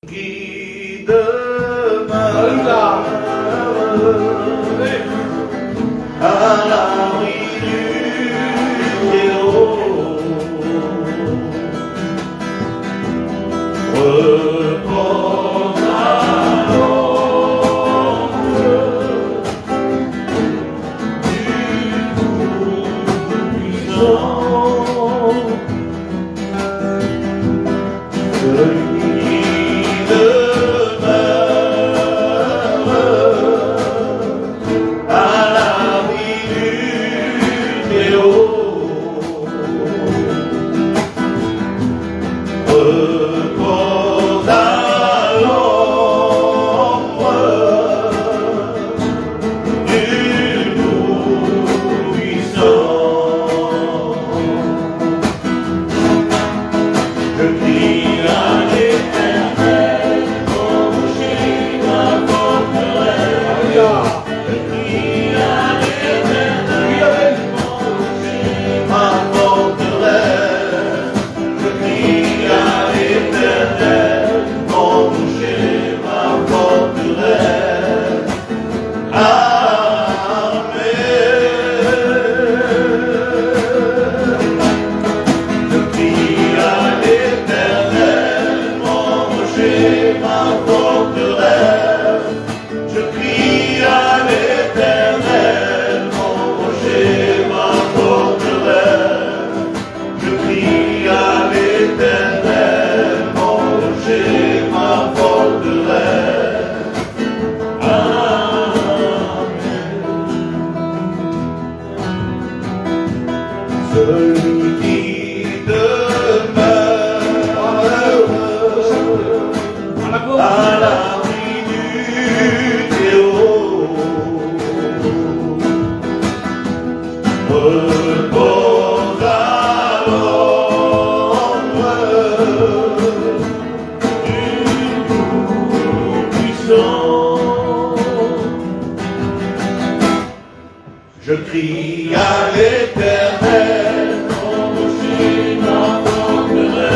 qui demeure à l'abri du Très-Haut, repose à l'ombre du Tout-Puissant. Celui qui demeure à l'abri du Très-Haut, repose à l'ombre du Tout-Puissant. Je crie à l'Éternel, mon rocher, ma forteresse. Je crie à l'Éternel, mon rocher, ma forteresse. Je crie à l'Éternel, mon rocher, ma forteresse. Amen. Je crie à l'Éternel, mon rocher, ma forteresse. Je crie à l'Éternel, mon rocher, ma forteresse. Je crie à l'Éternel, mon rocher, ma forteresse. Amen. Celui qui demeure à l'abri du Très-Haut, repose à l'ombre du Tout-Puissant. Je crie à l'Éternel, mon rocher, ma forteresse.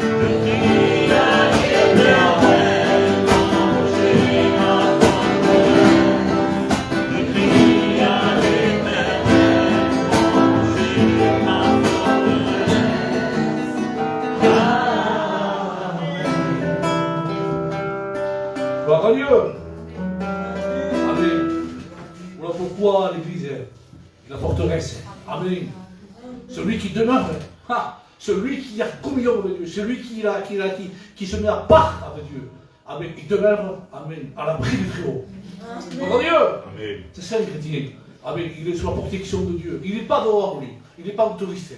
Je crie à l'Éternel, mon rocher, ma forteresse. Je crie à l'Éternel, mon rocher, ma forteresse. Amen. Gloire à Dieu. Amen. Voilà pourquoi l'église est la forteresse. Amen. Celui qui demeure, celui qui a communion avec Dieu, celui qui se met à part avec Dieu. Amen. Il demeure, amen, à l'abri du Très-Haut. Gloire à Dieu. Amen. C'est ça le chrétien. Amen. Il est sous la protection de Dieu. Il n'est pas dehors, lui. Il n'est pas un touriste.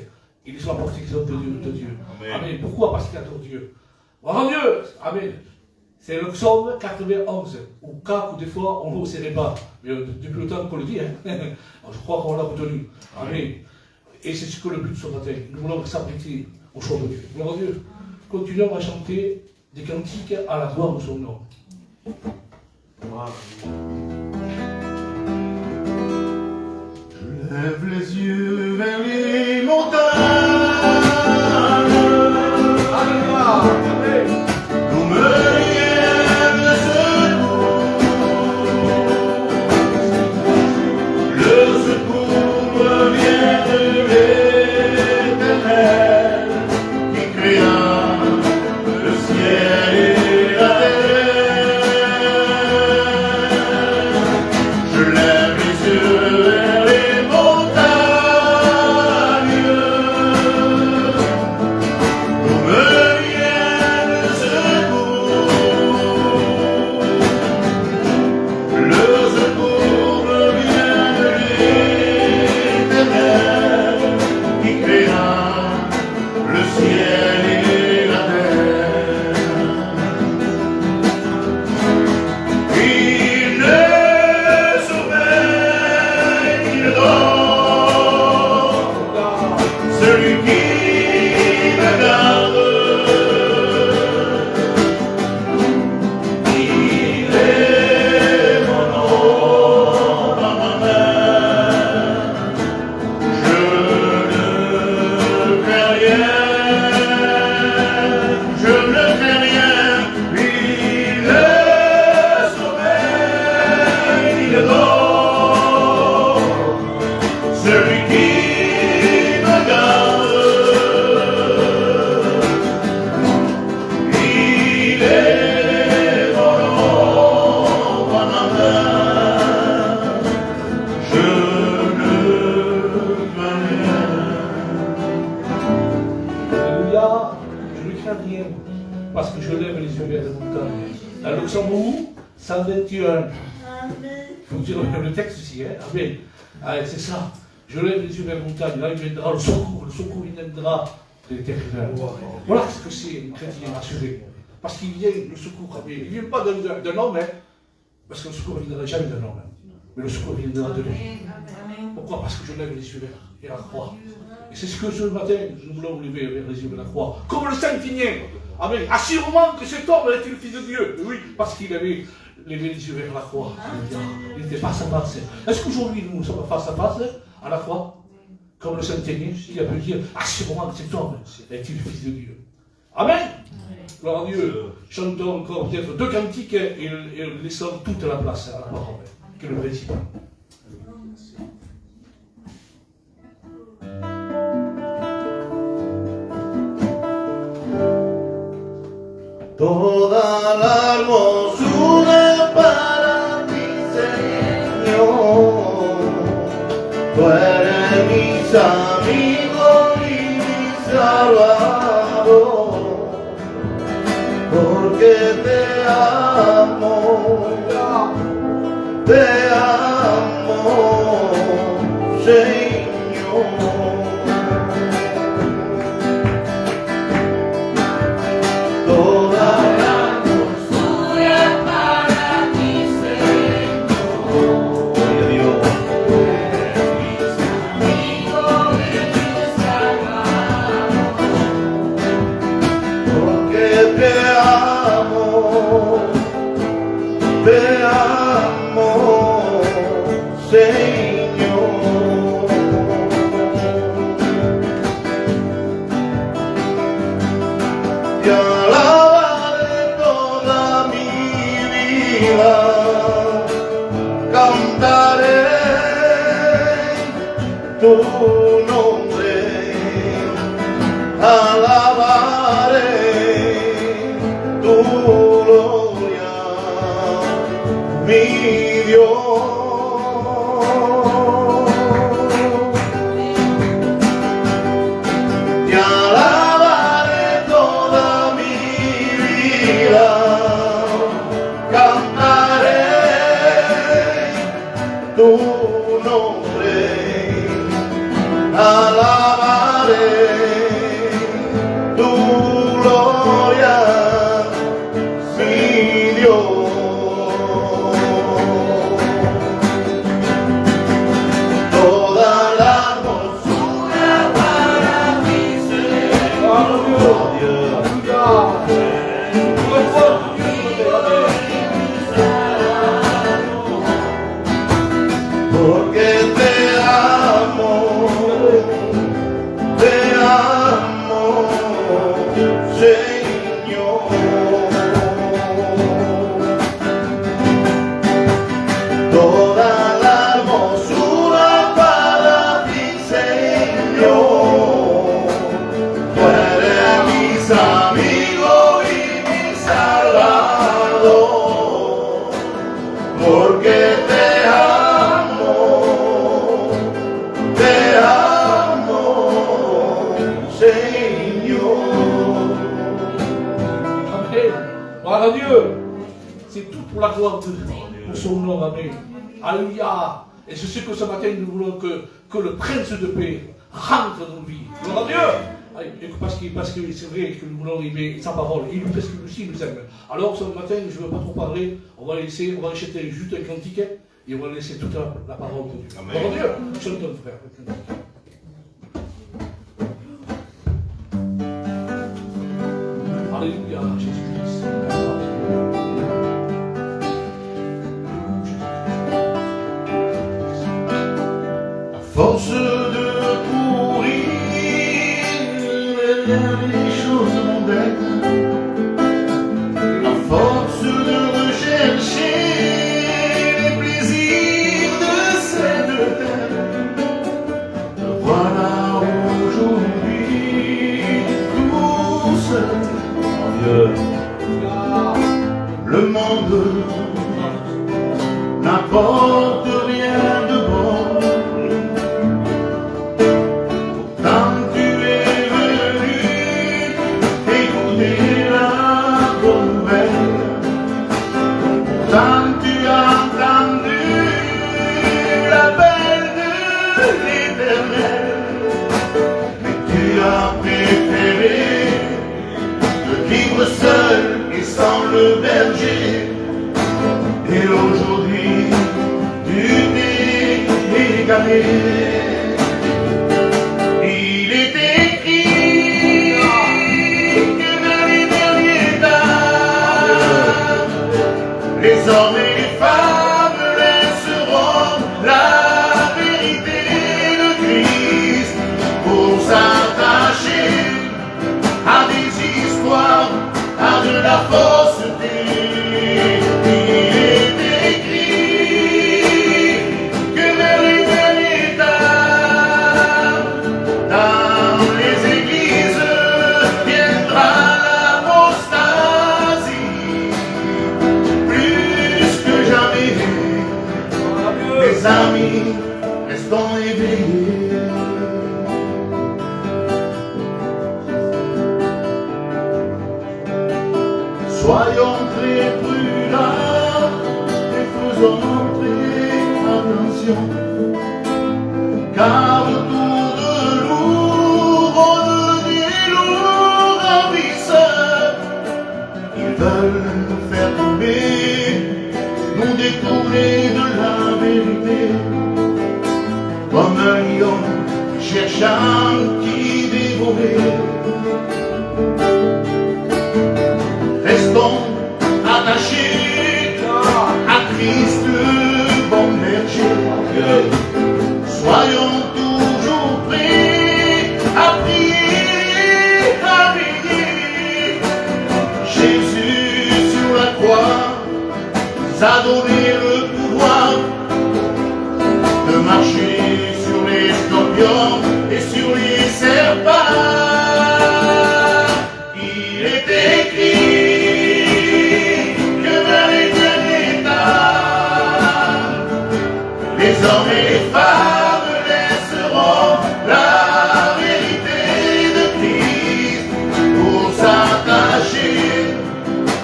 Il est sous la protection de Dieu. Amen. Amen. Pourquoi? Parce qu'il adore Dieu. Gloire à Dieu. Amen. C'est le psaume 91, ou 4, ou des fois, on ne le sait pas. Mais depuis le temps qu'on le dit, hein, je crois qu'on l'a retenu. Amen. Et c'est ce que le but de ce matin. Nous voulons s'apprêter au chant de Dieu. Gloire à Dieu. Continuons à chanter des cantiques à la gloire de son nom. Je lève les yeux vers les montagnes. D'où me vient le secours. Le secours me vient de l'Éternel, qui créa le ciel et la terre. Je lève les yeux vers les montagnes. parce que je lève les yeux vers les montagnes. À Luxembourg, 121. Il faut dire le texte ici, hein. Amen. Allez, c'est ça. Je lève les yeux vers les montagnes. Là, il viendra le secours viendra de l'éternel. Voilà ce que c'est un chrétien rassuré. Parce qu'il vient le secours. Amen. Il ne vient pas d'un homme, hein, parce que le secours ne viendra jamais d'un homme. Hein. Mais le secours viendra de lui. Pourquoi? Parce que je lève les yeux vers la croix. Et c'est ce que ce matin, nous voulons lever vers les yeux vers la croix. Comme le Saint Ignien. Amen. Assurément que cet homme était le Fils de Dieu. Oui, parce qu'il avait levé les yeux vers la croix. Il était face à face. Est-ce qu'aujourd'hui nous sommes face à face à la croix? Comme le Saint Ignien, qui a pu dire assurément que cet homme était le Fils de Dieu. Amen. Gloire à Dieu. Chantons encore peut-être 2 cantiques et laissons toute la place à la parole, qui est le principal. Toda la hermosura para ti, Señor. Tú eres mi amigo y mi salvador, porque te amo, Señor. Te amo, Señor. Te alabaré toda mi vida, cantaré tu nombre, alabaré tu gloria, mi Dios. Te alabaré toda mi vida, cantaré tu nombre, alabaré tu gloria, mi Dios. Porque te amo, Señor. Toda la hermosura para ti, Señor. Tú eres mi amigo y mi salvador, porque te amo, Señor. Amen. Gloire à Dieu. C'est tout pour la gloire de son nom. Amen. Alléluia. Et je sais que ce matin, nous voulons que le prince de paix rentre dans nos vies. Gloire à Dieu. Parce que c'est vrai que nous voulons aimer sa parole. Et parce que lui aussi nous aime. Alors ce matin, je ne veux pas trop parler. On va laisser acheter juste un cantique et on va laisser toute la parole de Dieu. Gloire à Dieu. Chantons, frère. Alléluia, Jésus-Christ. À force de courir derrière les choses mondaines, à force de rechercher les plaisirs de cette terre, voilà aujourd'hui tout seul. Le monde n'apporte rien de bon. Pourtant tu es venu écouter la sans le berger. Et aujourd'hui, tu t'es égaré. Il est écrit que dans les derniers temps, les hommes et les femmes laisseront la vérité de Christ pour s'attacher à des histoires, à de la fausseté. Il est écrit que vers les derniers temps, dans les églises viendra l'apostasie. Plus que jamais, mes amis, restons éveillés. Soyons très prudents et faisons très attention, car autour de nous rôdent des loups ravisseurs. Ils veulent nous faire tomber, nous détourner de la vérité, comme un lion cherchant qui dévorer. Restons attachés à Christ, bon berger. Soyons toujours prêts à prier, à veiller. Jésus sur la croix nous a donné le pouvoir de marcher sur les scorpions et sur les serpents. Il est écrit les hommes et les femmes laisseront la vérité de Christ pour s'attacher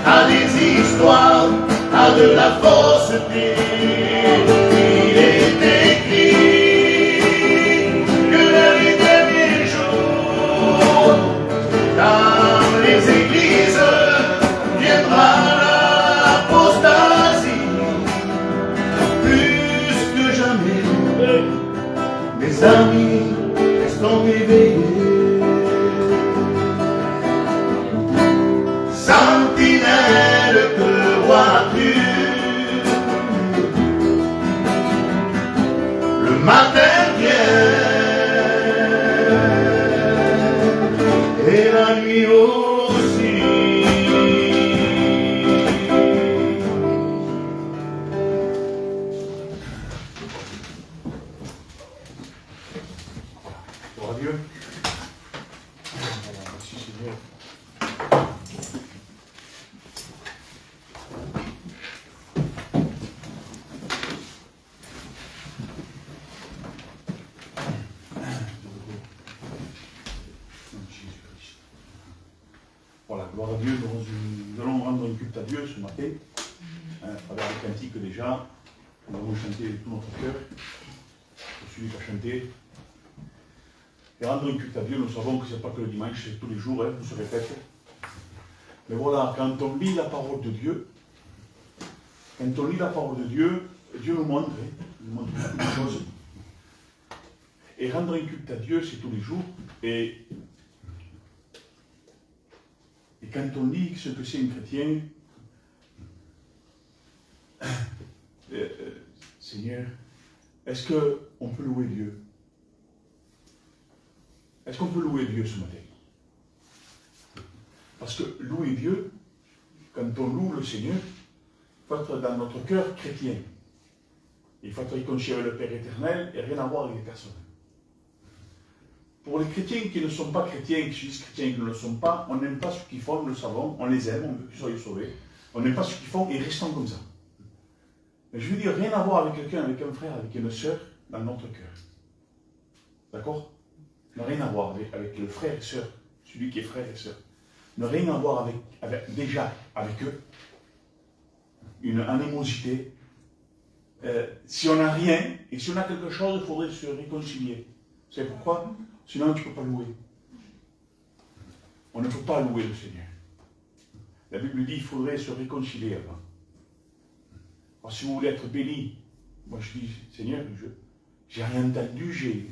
à des histoires, à de la fausseté. Il est écrit que dans les derniers jours, dans les églises viendra l'apostasie. Mes amis, restons éveillés. Sentinelle, que vois-tu? Le matin vient et la nuit aussi. Dieu. Merci Seigneur. Voilà, gloire à Dieu. Nous allons rendre un culte à Dieu ce matin, à travers les cantiques déjà. Nous avons chanté de tout notre cœur. Pour celui qui a chanté. Et rendre un culte à Dieu, nous savons que ce n'est pas que le dimanche, c'est tous les jours, on se répète. Mais voilà, quand on lit la parole de Dieu, Dieu nous montre, il nous montre beaucoup de choses. Et rendre un culte à Dieu, c'est tous les jours. Et quand on lit ce que c'est un chrétien, Seigneur, est-ce qu'on peut louer Dieu? Est-ce qu'on peut louer Dieu ce matin? Parce que louer Dieu, quand on loue le Seigneur, il faut être dans notre cœur chrétien. Il faut être réconcilié avec le Père éternel et rien à voir avec les personnes. Pour les chrétiens qui ne sont pas chrétiens, qui disent chrétiens qui ne le sont pas, on n'aime pas ce qu'ils font, nous le savons, on les aime, on veut qu'ils soient sauvés. On n'aime pas ce qu'ils font et restons comme ça. Mais je veux dire, rien à voir avec quelqu'un, avec un frère, avec une sœur, dans notre cœur. D'accord? N'a rien à voir avec le frère et sœur, celui qui est frère et sœur. N'a rien à voir déjà avec eux. Une animosité. Si on n'a rien, et si on a quelque chose, il faudrait se réconcilier. Vous savez pourquoi? Sinon, tu ne peux pas louer. On ne peut pas louer le Seigneur. La Bible dit qu'il faudrait se réconcilier avant. Alors, si vous voulez être béni, moi je dis, Seigneur, j'ai rien entendu, j'ai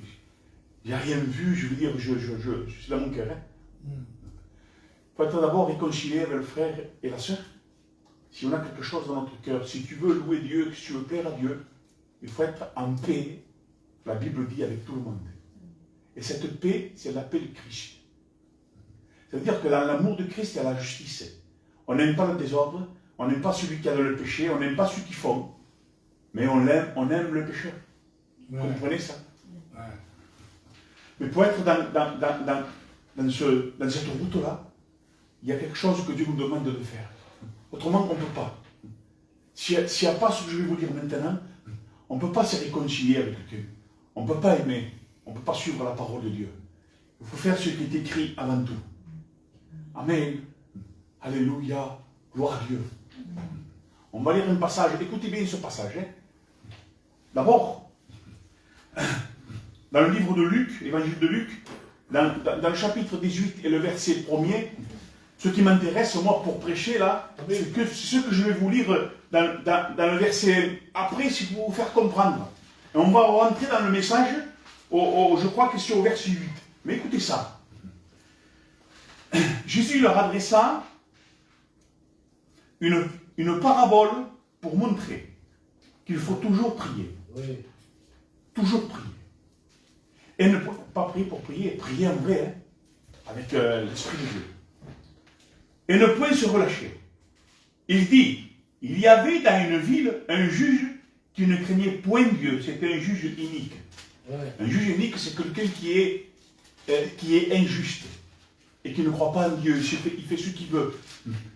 rien vu, je veux dire, je suis dans mon cœur. Il faut être d'abord réconcilié avec le frère et la sœur. Si on a quelque chose dans notre cœur, si tu veux louer Dieu, si tu veux plaire à Dieu, il faut être en paix, la Bible dit, avec tout le monde. Et cette paix, c'est la paix de Christ. Ça veut dire que dans l'amour de Christ, il y a la justice. On n'aime pas le désordre, on n'aime pas celui qui a le péché, on n'aime pas ceux qui font, mais on aime le pécheur. Vous comprenez ça? Mais pour être dans cette route-là, il y a quelque chose que Dieu nous demande de faire. Autrement, on ne peut pas. S'il n'y a pas ce que je vais vous dire maintenant, on ne peut pas se réconcilier avec quelqu'un. On ne peut pas aimer. On ne peut pas suivre la parole de Dieu. Il faut faire ce qui est écrit avant tout. Amen. Alléluia. Gloire à Dieu. On va lire un passage. Écoutez bien ce passage. D'abord, dans le livre de Luc, l'évangile de Luc, dans le chapitre 18 et le verset 1er, ce qui m'intéresse, moi, pour prêcher, là, c'est ce que je vais vous lire dans le verset après, c'est pour vous faire comprendre. Et on va rentrer dans le message, je crois que c'est au verset 8. Mais écoutez ça. Jésus leur adressa une parabole pour montrer qu'il faut toujours prier. Oui. Toujours prier. Et ne pas prier pour prier, prier en vrai, avec l'Esprit de Dieu. Et ne point se relâcher. Il dit, il y avait dans une ville un juge qui ne craignait point Dieu. C'était un juge inique. Ouais. Un juge inique, c'est quelqu'un qui est injuste et qui ne croit pas en Dieu. Il fait ce qu'il veut.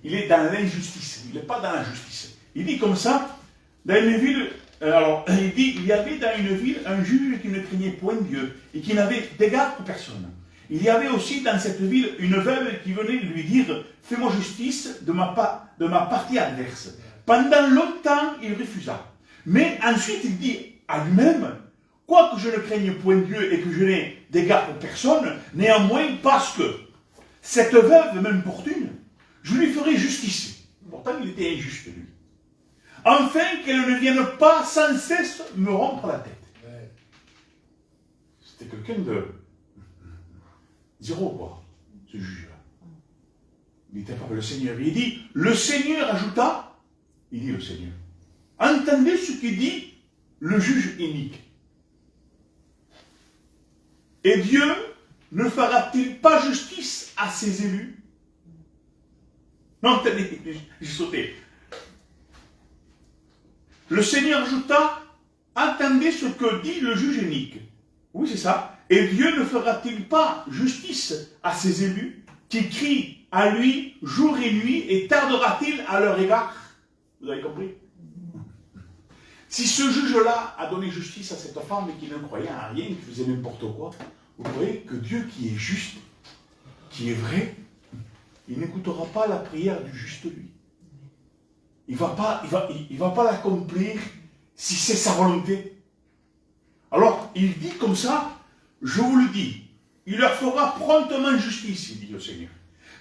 Il est dans l'injustice. Il n'est pas dans la justice. Il dit comme ça, dans une ville, il dit, il y avait dans une ville un juge qui ne craignait point Dieu et qui n'avait d'égard pour personne. Il y avait aussi dans cette ville une veuve qui venait lui dire « Fais-moi justice de ma partie adverse ». Pendant longtemps, il refusa. Mais ensuite, il dit à lui-même « Quoique je ne craigne point Dieu et que je n'ai d'égard pour personne, néanmoins, parce que cette veuve m'importune, je lui ferai justice. » Pourtant, il était injuste, lui. « Afin qu'elle ne vienne pas sans cesse me rompre la tête. » C'était quelqu'un de... zéro, quoi, ce juge-là. Il n'était pas le Seigneur. Il dit, le Seigneur ajouta, il dit le Seigneur, entendez ce qu'il dit le juge inique. Et Dieu ne fera-t-il pas justice à ses élus? Non, attendez, j'ai sauté. Le Seigneur ajouta, attendez ce que dit le juge inique. Oui, c'est ça. Et Dieu ne fera-t-il pas justice à ses élus qui crient à lui jour et nuit et tardera-t-il à leur égard? Vous avez compris? Si ce juge-là a donné justice à cette femme qui ne croyait à rien, qui faisait n'importe quoi, vous voyez que Dieu qui est juste, qui est vrai, il n'écoutera pas la prière du juste lui. Il va pas l'accomplir si c'est sa volonté. Alors, il dit comme ça, je vous le dis, il leur fera promptement justice, il dit le Seigneur.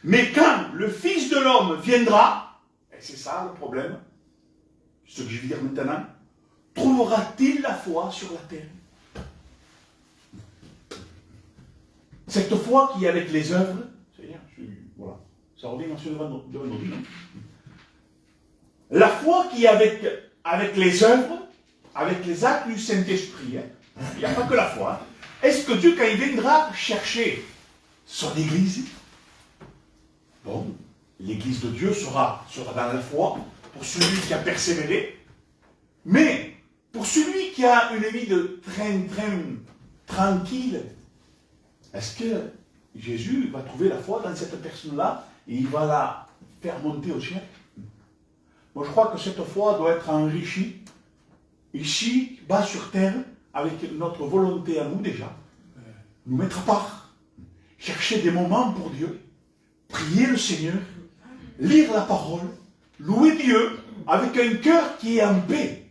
Mais quand le Fils de l'homme viendra, et c'est ça le problème, ce que je vais dire maintenant, trouvera-t-il la foi sur la terre? Cette foi qui est avec les œuvres, Seigneur, voilà, ça revient sur le vendredi. La foi qui est avec les œuvres, avec les actes du Saint-Esprit, il n'y a pas que la foi. Est-ce que Dieu, quand il viendra chercher son Église, bon, l'Église de Dieu sera dans la foi pour celui qui a persévéré, mais pour celui qui a une vie de train tranquille, est-ce que Jésus va trouver la foi dans cette personne-là et il va la faire monter au ciel? Moi, je crois que cette foi doit être enrichie ici, bas sur terre, avec notre volonté à nous déjà, nous mettre à part, chercher des moments pour Dieu, prier le Seigneur, lire la parole, louer Dieu avec un cœur qui est en paix.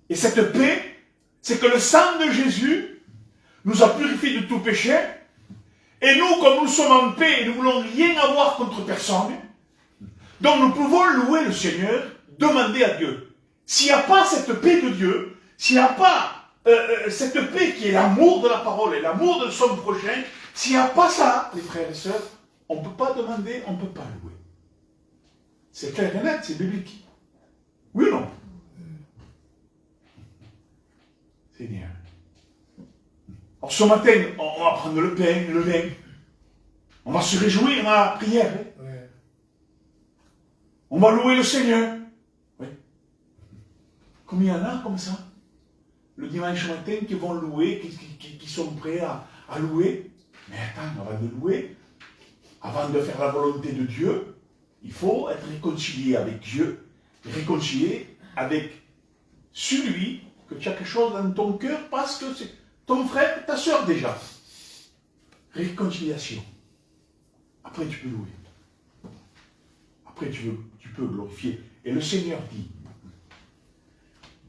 Et cette paix, c'est que le sang de Jésus nous a purifiés de tout péché, et nous, comme nous sommes en paix et nous ne voulons rien avoir contre personne, Donc nous pouvons louer le Seigneur, demander à Dieu. S'il n'y a pas cette paix de Dieu, s'il n'y a pas cette paix qui est l'amour de la parole et l'amour de son prochain, s'il n'y a pas ça, les frères et sœurs, on ne peut pas demander, on ne peut pas louer. C'est clair et net, c'est biblique. Oui ou non? Seigneur. Alors ce matin, on va prendre le pain, le vin. On va se réjouir dans la prière. Hein? Ouais. On va louer le Seigneur. Oui. Combien il y en a comme ça? Le dimanche matin qui vont louer, qui sont prêts à louer. Mais attends, avant de louer, avant de faire la volonté de Dieu, il faut être réconcilié avec Dieu, réconcilié avec celui que tu as quelque chose dans ton cœur parce que c'est ton frère, ta soeur déjà. Réconciliation. Après tu peux louer. Après tu peux glorifier. Et le Seigneur dit,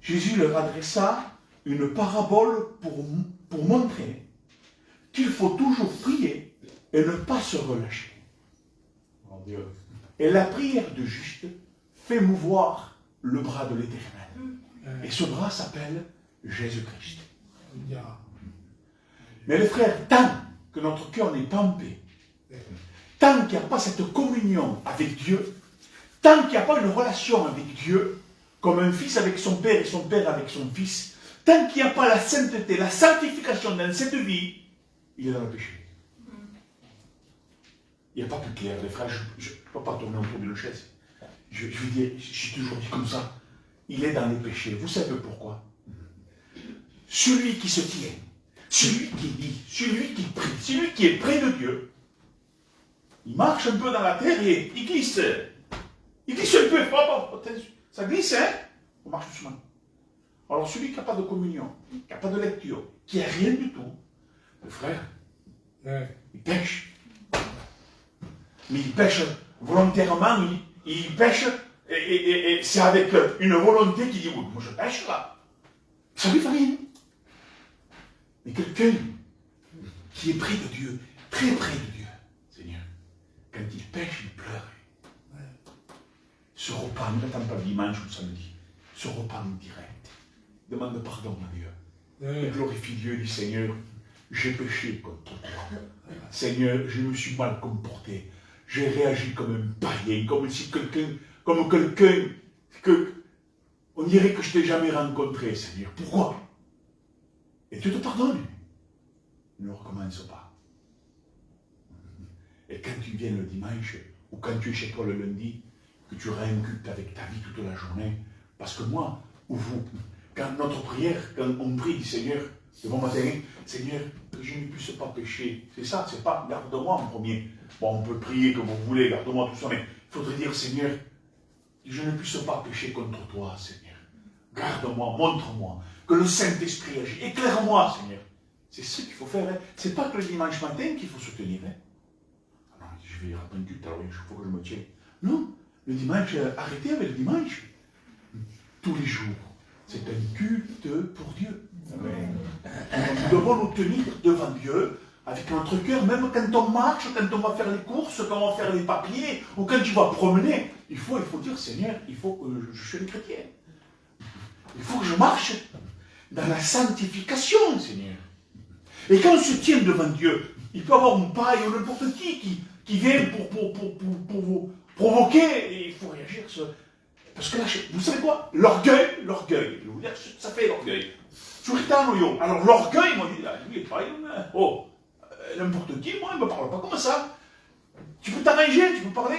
Jésus leur adressa une parabole pour montrer qu'il faut toujours prier et ne pas se relâcher. Oh Dieu. Et la prière de juste fait mouvoir le bras de l'Éternel. Et ce bras s'appelle Jésus-Christ. Mais les frères, tant que notre cœur n'est pas en paix, tant qu'il n'y a pas cette communion avec Dieu, tant qu'il n'y a pas une relation avec Dieu, comme un fils avec son père et son père avec son fils, tant qu'il n'y a pas la sainteté, la sanctification dans cette vie, il est dans le péché. Il n'y a pas plus clair, les frères, je ne peux pas tourner autour d'une chaise. Je veux dire, j'ai toujours dit comme ça, il est dans les péchés. Vous savez pourquoi? Celui qui se tient, celui qui dit, celui qui prie, celui qui est près de Dieu, il marche un peu dans la terre et il glisse. Il glisse un peu, ça glisse, hein? On marche doucement. Alors celui qui n'a pas de communion, qui n'a pas de lecture, qui n'a rien du tout, le frère, il pêche. Mais il pêche volontairement, il pêche, et c'est avec une volonté qui dit, oui, moi je pêche là. Ça lui fait rien. Mais quelqu'un qui est près de Dieu, très près de Dieu, Seigneur, quand il pêche, il pleure. Se repent, ne t'attends pas dimanche ou samedi, se repent direct. Demande pardon à Dieu. Et glorifie Dieu, dit Seigneur, j'ai péché contre toi. Seigneur, je me suis mal comporté. J'ai réagi comme un païen, comme quelqu'un que on dirait que je t'ai jamais rencontré, Seigneur. Pourquoi? Et Dieu te pardonne. Ne recommence pas. Et quand tu viens le dimanche, ou quand tu es chez toi le lundi, que tu réincultes avec ta vie toute la journée, parce que moi, ou vous, quand notre prière, quand on prie, Seigneur, le bon matin, Seigneur, que je ne puisse pas pécher. C'est ça, c'est pas garde-moi en premier. Bon, on peut prier comme vous voulez, garde-moi tout ça, mais il faudrait dire, Seigneur, que je ne puisse pas pécher contre toi, Seigneur. Garde-moi, montre-moi, que le Saint-Esprit agit. Éclaire-moi, Seigneur. C'est ce qu'il faut faire. Hein. C'est pas que le dimanche matin qu'il faut se tenir. Hein. Ah non, je vais rendre un culte, alors il faut que je me tienne. Non, le dimanche, arrêtez avec le dimanche. Tous les jours. C'est un culte pour Dieu. Amen. Nous devons nous tenir devant Dieu avec notre cœur, même quand on marche, quand on va faire les courses, quand on va faire les papiers, ou quand tu vas promener. Il faut dire, Seigneur, il faut que je sois un chrétien. Il faut que je marche dans la sanctification, Seigneur. Et quand on se tient devant Dieu, il peut y avoir une paille ou n'importe qui vient pour vous provoquer, et il faut réagir. Parce que là, vous savez quoi? L'orgueil, je vais vous dire, ça fait l'orgueil. Alors l'orgueil, moi, il est pas, n'importe qui, moi, il ne me parle pas comme ça. Tu peux t'arranger, tu peux parler,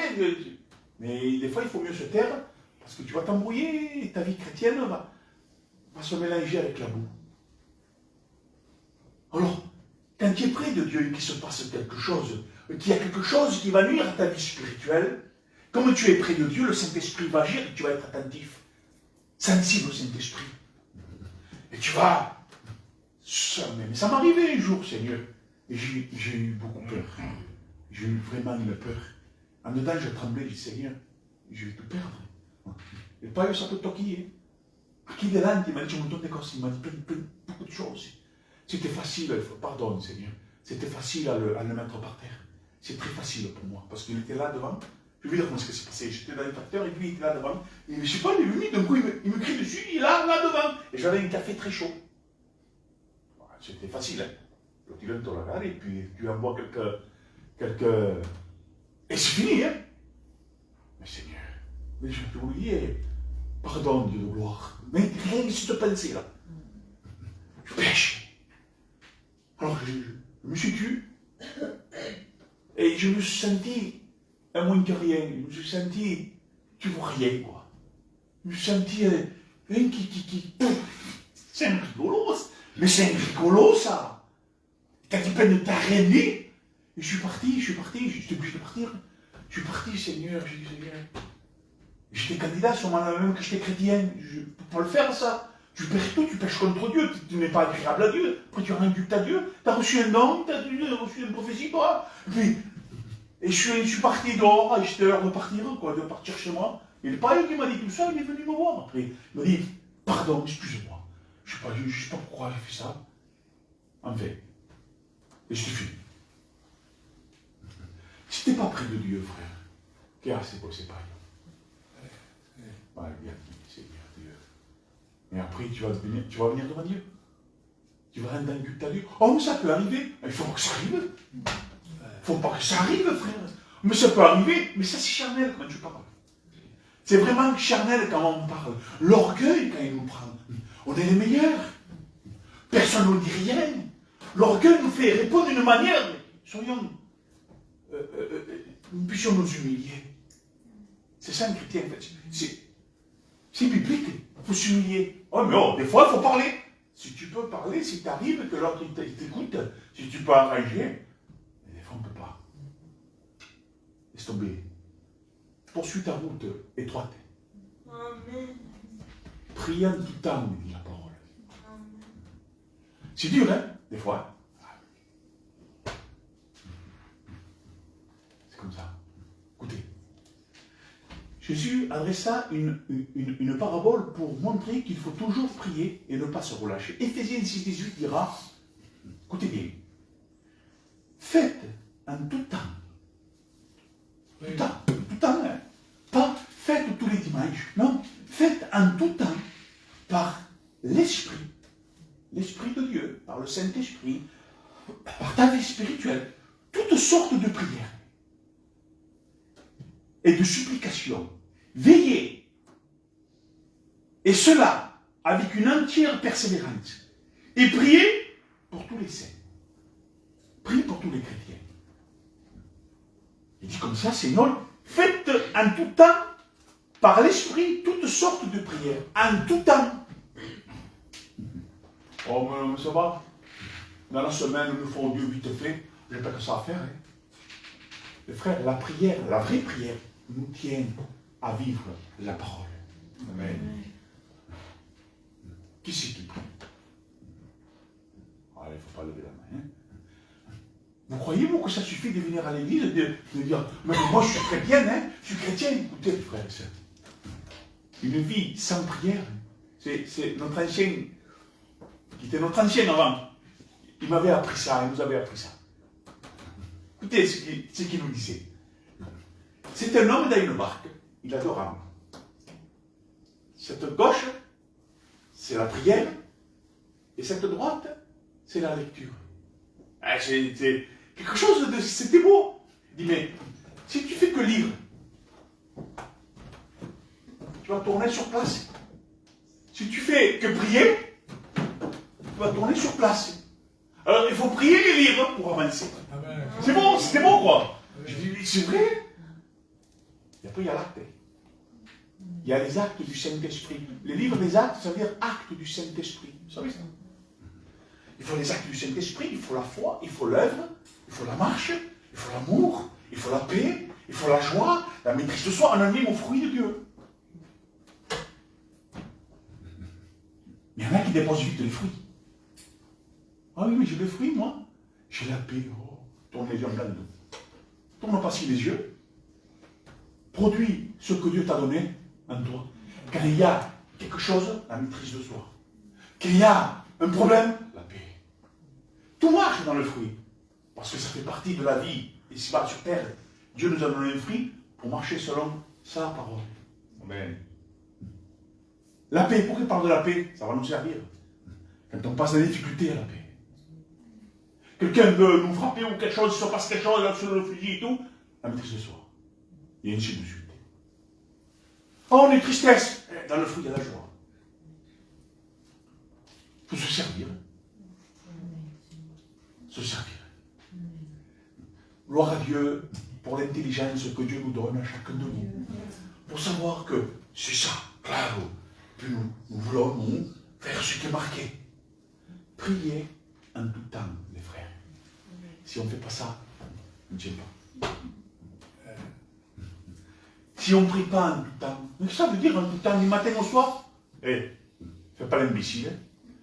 mais des fois, il faut mieux se taire, parce que tu vas t'embrouiller, et ta vie chrétienne va se mélanger avec la boue. Alors, quand tu es près de Dieu et qu'il se passe quelque chose, qu'il y a quelque chose qui va nuire à ta vie spirituelle, comme tu es près de Dieu, le Saint-Esprit va agir et tu vas être attentif, sensible au Saint-Esprit. Et tu vas... Mais ça m'est arrivé un jour, Seigneur. Et j'ai eu beaucoup peur. J'ai eu vraiment une peur. En dedans, je tremblais, je dis, Seigneur, je vais tout perdre. Et pas eu ça peut toquiller. Qui delante, il m'a dit, je me donne des causes, il m'a dit beaucoup de choses. C'était facile, pardon, Seigneur. C'était facile à le mettre par terre. C'est très facile pour moi, parce qu'il était là devant. Je vais vous dire comment ça s'est passé. J'étais dans le facteur et puis il était là devant. Et je sais pas, il est venu, d'un coup il me crie dessus, il est là devant. Et j'avais un café très chaud. C'était facile, hein. Tu viens de te regarder et puis tu envoies quelques... Et c'est fini, hein. Mais Seigneur, mais je peux vous dire, pardon Dieu de gloire. Mais rien que cette pensée là. Je pêche. Alors je me suis tué. Et je me suis senti un moins que rien. Je me suis senti, tu vois rien quoi. Je me suis senti un qui... C'est un rigolo, mais c'est un rigolo ça. T'as dit peine de t'arrêter. Et je suis parti, j'étais obligé de partir. Je suis parti, Seigneur, j'ai dit Seigneur. J'étais candidat sur moi même que j'étais chrétien. Je ne peux pas le faire ça. Tu perds tout, tu pêches contre Dieu, tu n'es pas agréable à Dieu. Après tu as un culte à Dieu, tu as reçu un don, tu as reçu une prophétie, toi. Et je suis parti dehors, et j'étais heure de partir chez moi. Et le père qui m'a dit tout ça, il est venu me voir après. Il m'a dit, pardon, excusez-moi. Je ne sais pas pourquoi j'ai fait ça. En fait. Et je te file. Si tu n'es pas près de Dieu, frère, qu'est-ce que c'est pas bien, Seigneur Dieu. Mais après, tu vas venir devant Dieu. Tu vas rendre un culte à Dieu. Oh, mais ça peut arriver. Il faut que ça arrive. Il ne faut pas que ça arrive, frère. Mais ça peut arriver. Mais ça, c'est charnel quand tu parles. C'est vraiment charnel quand on parle. L'orgueil, quand il nous prend. On est les meilleurs. Personne ne dit rien. L'orgueil nous fait répondre d'une manière. Soyons. Nous puissions nous humilier. C'est ça un chrétien, en fait. C'est biblique. Il faut s'humilier. Oh, mais oh, des fois, il faut parler. Si tu peux parler, si tu arrives, que l'autre t'écoute, si tu peux arranger, mais des fois, on ne peut pas. Laisse tomber. Poursuis ta route étroite. Amen. Priant tout le temps, dit la parole. C'est dur, hein, des fois. C'est comme ça. Écoutez. Jésus adressa une parabole pour montrer qu'il faut toujours prier et ne pas se relâcher. Éphésiens 6,18 dira, écoutez bien, faites en tout temps. Tout temps, hein. Pas faites tous les dimanches. Non, faites en tout temps par l'Esprit de Dieu, par le Saint-Esprit, par ta vie spirituelle, toutes sortes de prières et de supplications. Veillez, et cela avec une entière persévérance, et priez pour tous les saints. Priez pour tous les chrétiens. Il dit comme ça, Seigneur, faites en tout temps, par l'Esprit, toutes sortes de prières. En tout temps. Oh, mais ça va. Dans la semaine, nous ferons Dieu vite fait. Je n'ai pas que ça à faire. Hein. Mais frère, la prière, la vraie prière, nous tient à vivre la parole. Amen. Qui c'est qui prie? Ah, il ne faut pas lever la main. Hein. Vous croyez-vous que ça suffit de venir à l'église et de dire, mais moi je suis chrétienne, hein? Je suis chrétien. Écoutez, frère et sœur. Une vie sans prière, c'est notre ancien, qui était notre ancien avant. Il m'avait appris ça, il nous avait appris ça. Écoutez ce qu'il nous disait. C'est un homme dans une barque, il a deux rames. Cette gauche, c'est la prière, et cette droite, c'est la lecture. Ah, c'est quelque chose de... C'était beau. Il dit, mais si tu fais que lire, tu vas tourner sur place. Si tu fais que prier, tu vas tourner sur place. Alors, il faut prier et lire pour avancer. C'est bon, c'était bon, quoi. Je dis, c'est vrai. Et après, il y a l'acte. Il y a les actes du Saint-Esprit. Le livre des actes, ça veut dire actes du Saint-Esprit. Vous savez ça? Il faut les actes du Saint-Esprit, il faut la foi, il faut l'œuvre, il faut la marche, il faut l'amour, il faut la paix, il faut la joie, la maîtrise de soi, en un au fruit de Dieu. Il y en a qui déposent vite les fruits. Ah oui, mais j'ai les fruits, moi. J'ai la paix. Oh, tourne les yeux en blanc. Tourne pas si les yeux. Produis ce que Dieu t'a donné en toi. Quand il y a quelque chose, la maîtrise de soi. Quand il y a un problème, la paix. Tout marche dans le fruit. Parce que ça fait partie de la vie ici-bas sur terre. Dieu nous a donné un fruit pour marcher selon sa parole. Amen. La paix, pourquoi il parle de la paix? Ça va nous servir. Quand on passe la difficulté à la paix. Quelqu'un veut nous frapper ou quelque chose, il se passe quelque chose là, sur le fusil et tout, la maîtrise de soi. Il y a une suite de suite. Oh, on est tristesse. Dans le fruit, il y a la joie. Il faut se servir. Se servir. Gloire à Dieu pour l'intelligence que Dieu nous donne à chacun de nous. Pour savoir que c'est ça, claro, que nous voulons, nous, faire ce qui est marqué. Prier en tout temps, les frères. Si on ne fait pas ça, on ne tient pas. Si on ne prie pas en tout temps, mais ça veut dire en tout temps, du matin au soir. Fais pas l'imbécile.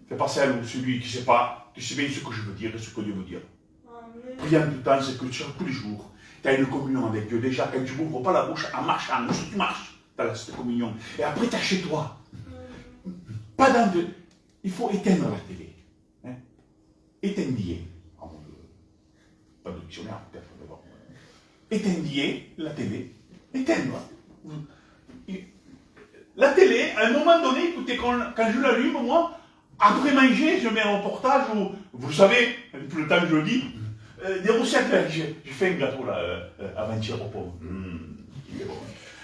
Fais pas celui qui ne sait pas, qui sait bien ce que je veux dire et ce que Dieu veut dire. Prier en tout temps, c'est que sur tous les jours, tu as une communion avec Dieu. Déjà, quand tu n'ouvres pas la bouche en marchant, tu marches, tu as cette communion. Et après, tu as chez toi. Pas dans de... Il faut éteindre la télé. Hein? Éteindre. Pas de dictionnaire, peut-être, d'abord. Éteindre la télé. Éteindre. La télé, à un moment donné, écoutez, quand je l'allume, moi, après manger, je mets un reportage où, vous savez, depuis le temps que je le dis, des recettes. J'ai fait un gâteau là, avant-hier au pauvre.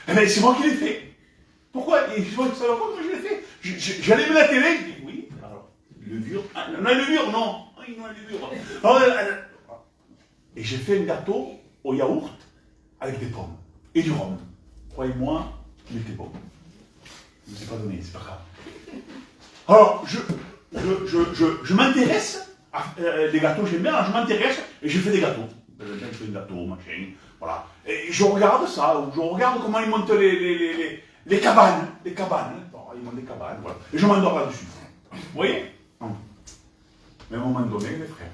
Mais c'est moi qui l'ai fait. Pourquoi? Et je vois que ça va pas, moi je l'ai fait. J'allume la télé, je dis oui, alors, levure. Ah, non, levure, non. Oui, non, levure. Et j'ai fait un gâteau au yaourt avec des pommes et du rhum. Croyez-moi, il était bon. Je ne vous ai pas donné, c'est pas grave. Alors, je m'intéresse à des gâteaux, j'aime bien, je m'intéresse et je fais des gâteaux. Je fais des gâteaux, machin, voilà. Et je regarde ça, je regarde comment ils montent les cabanes. Les cabanes, bon, ils montent des cabanes, voilà. Et je m'endors là-dessus. Vous voyez? Mais à un moment donné, les frères,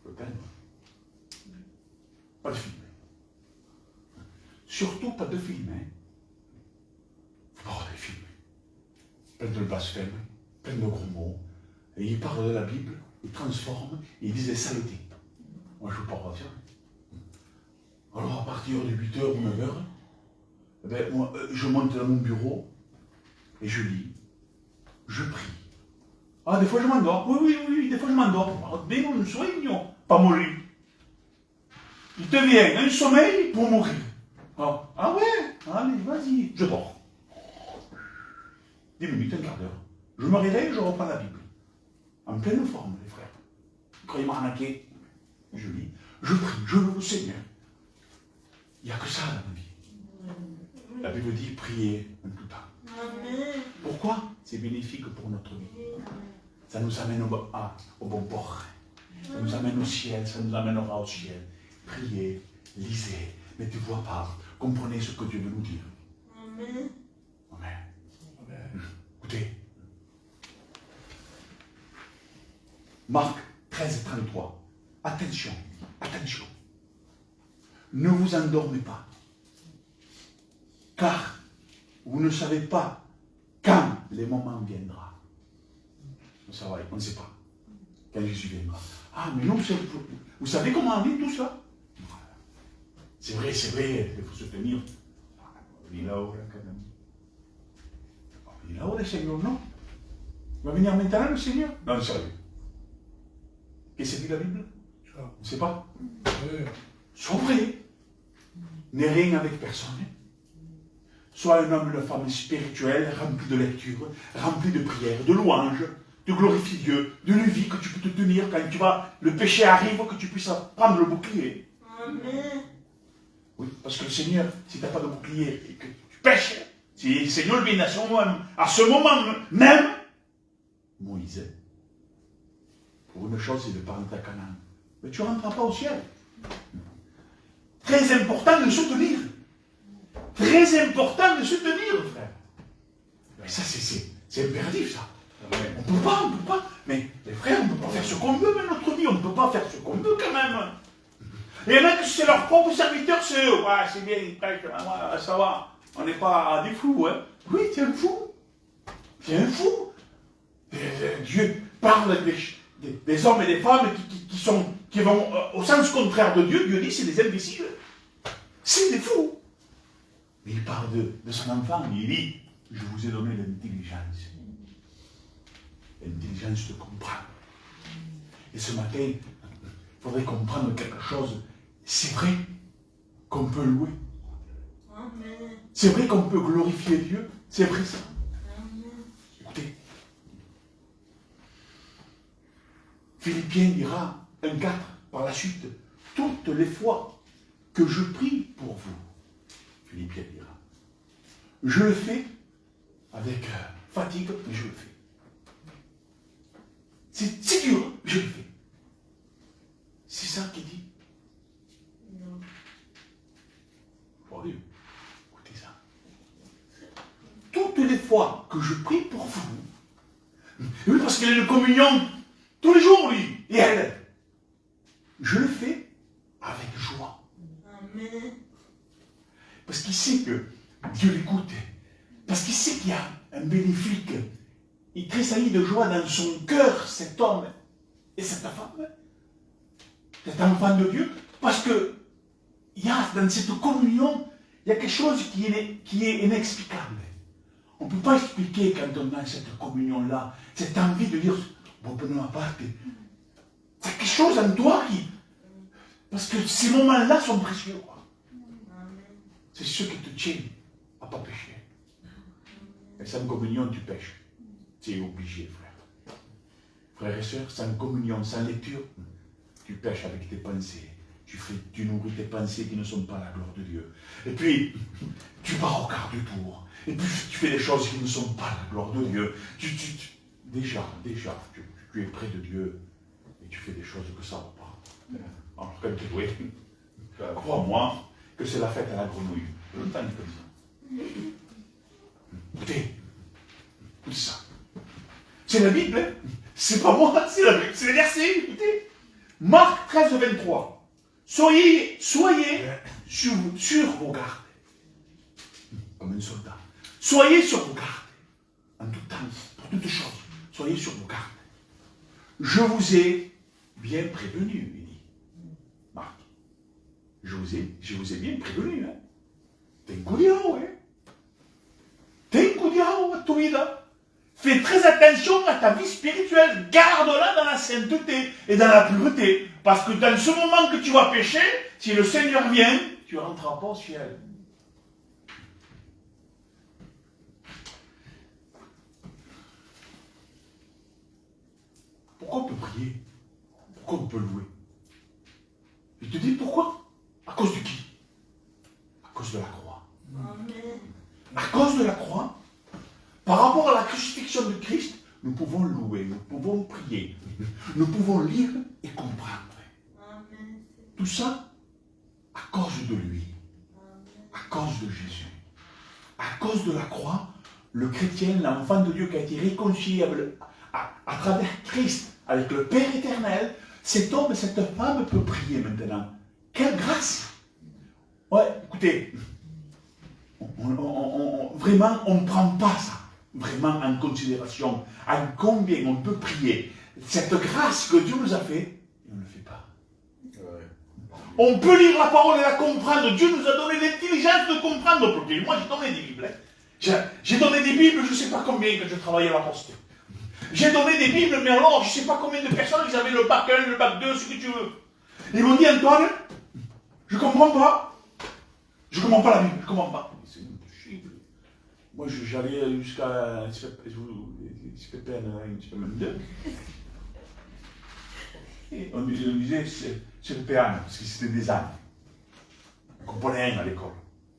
peut-être, pas de film. Surtout pas de film. Il ne faut pas avoir des films. Plein de blasphème, plein de gros mots. Et ils parlent de la Bible, ils transforment, ils disent des saletés. Moi, je ne veux pas repartir. Alors, à partir de 8h ou 9h, eh ben, moi, je monte dans mon bureau et je lis. Je prie. Ah, des fois je m'endors. Oui, des fois je m'endors. Mais non, soyez mignon. Pas mourir. Il te vient un sommeil pour mourir. Ah ouais? Allez, vas-y. Je dors. 10 minutes, un quart d'heure. Je me réveille, je reprends la Bible. En pleine forme, les frères. Croyez m'arnaquer. Je lis. Je prie. Je loue le Seigneur. Il n'y a que ça dans ma vie. La Bible dit prier en tout temps. Pourquoi? C'est bénéfique pour notre vie. Ça nous amène au bon port. Ça nous amène au ciel, ça nous amènera au ciel. Priez, lisez, mais tu ne vois pas. Comprenez ce que Dieu veut nous dire. Amen. Amen. Écoutez. Marc 13, 33. Attention. Ne vous endormez pas. Car vous ne savez pas quand le moment viendra. On ne sait pas. Quand Jésus viendra. Ah, mais non, vous savez comment on vit tout ça? C'est vrai, il faut se tenir. Il est là-haut, là, quand même. Il est là-haut, le Seigneur, non? Il va venir maintenant, le Seigneur? Non, sérieux. Qu'est-ce que dit la Bible? On ne sait pas. Sois vrai. N'aie rien avec personne. Sois un homme, une femme spirituelle, rempli de lecture, rempli de prières, de louanges, de glorifier Dieu, d'une vie que tu peux te tenir quand le péché arrive, que tu puisses prendre le bouclier. Amen. Oui, parce que le Seigneur, si tu n'as pas de bouclier et que tu pêches, si le Seigneur vient à ce moment même, Moïse, pour une chose, il ne pas rentrer à Canaan. Mais tu ne rentreras pas au ciel. Très important de soutenir. Très important de soutenir, frère. Mais ça, c'est impératif, ça. On ne peut pas. Mais les frères, on ne peut pas faire ce qu'on veut, mais notre vie, on ne peut pas faire ce qu'on veut quand même. Et il y en a que c'est leur propre serviteur, c'est eux. Ouais, c'est bien, ils prêchent, ça va. On n'est pas des fous, hein. Oui, tu es un fou. Tu es un fou. Dieu parle des hommes et des femmes qui vont au sens contraire de Dieu. Dieu dit c'est des imbéciles. C'est fou. Mais il parle de son enfant, il dit, je vous ai donné l'intelligence. L'intelligence de comprendre. Et ce matin, il faudrait comprendre quelque chose. C'est vrai qu'on peut louer. C'est vrai qu'on peut glorifier Dieu. C'est vrai ça. Écoutez. Philippiens dira 1,4 par la suite. Toutes les fois que je prie pour vous, Philippiens dira, je le fais avec fatigue, mais je le fais. C'est dur, je le fais. C'est ça qu'il dit. Oh Dieu, écoutez ça. Toutes les fois que je prie pour vous, oui, parce qu'il est de communion tous les jours, lui, et elle, je le fais avec joie. Amen. Parce qu'il sait que Dieu l'écoute. Parce qu'il sait qu'il y a un bénéfice. Il tressaillit de joie dans son cœur, cet homme et cette femme, cet enfant de Dieu, parce que il y a dans cette communion, il y a quelque chose qui est inexplicable. On ne peut pas expliquer quand on a cette communion-là, cette envie de dire, bon, prenons à part, c'est quelque chose en toi qui... Parce que ces moments-là sont précieux. C'est ce qui te tient à ne pas pécher. Et sans communion, tu pêches. Tu es obligé, frère. Frères et sœurs, sans communion, sans lecture, tu pêches avec tes pensées. Tu nourris tes pensées qui ne sont pas la gloire de Dieu. Et puis, tu pars au quart du tour. Et puis, tu fais des choses qui ne sont pas la gloire de Dieu. Déjà, tu es près de Dieu. Et tu fais des choses que ça ne va pas. Alors, quand tu es doué, crois-moi que c'est la fête à la grenouille. Je l'entends comme ça. Écoutez, tout ça. C'est la Bible, hein? C'est pas moi, c'est la Bible, c'est les versets, écoutez. Marc 13, 23. Soyez sur vos gardes. Comme un soldat. Soyez sur vos gardes. En tout temps, pour toutes choses. Soyez sur vos gardes. Je vous ai bien prévenu, il dit. Marc. Je vous ai bien prévenu, hein. Ten cuidado, hein. Ten cuidado a tu vida. Fais très attention à ta vie spirituelle. Garde-la dans la sainteté et dans la pureté. Parce que dans ce moment que tu vas pécher, si le Seigneur vient, tu ne rentreras pas au ciel. Pourquoi on peut prier? Pourquoi on peut louer? Je te dis pourquoi? À cause de qui? À cause de la croix. Amen. À cause de la croix, par rapport à la crucifixion de Christ, nous pouvons louer, nous pouvons prier, nous pouvons lire et comprendre. Amen. Tout ça à cause de lui, à cause de Jésus. À cause de la croix, le chrétien, l'enfant de Dieu qui a été réconcilié à travers Christ avec le Père éternel, cet homme et cette femme peuvent prier maintenant. Quelle grâce! Ouais, écoutez, vraiment, on ne prend pas ça vraiment en considération, en combien on peut prier. Cette grâce que Dieu nous a fait, et on ne le fait pas. Ouais. On peut lire la parole et la comprendre. Dieu nous a donné l'intelligence de comprendre. Moi, j'ai donné des Bibles. J'ai donné des Bibles, je ne sais pas combien, quand je travaillais à la poste. J'ai donné des Bibles, mais alors, je ne sais pas combien de personnes, ils avaient le bac 1, le bac 2, ce que tu veux. Ils m'ont dit, Antoine, je ne comprends pas. Je ne comprends pas la Bible, je ne comprends pas. C'est impossible. Moi, j'allais jusqu'à SPPN2. Et on me disait, c'est le péane, parce que c'était des ânes. On comprenait rien à l'école.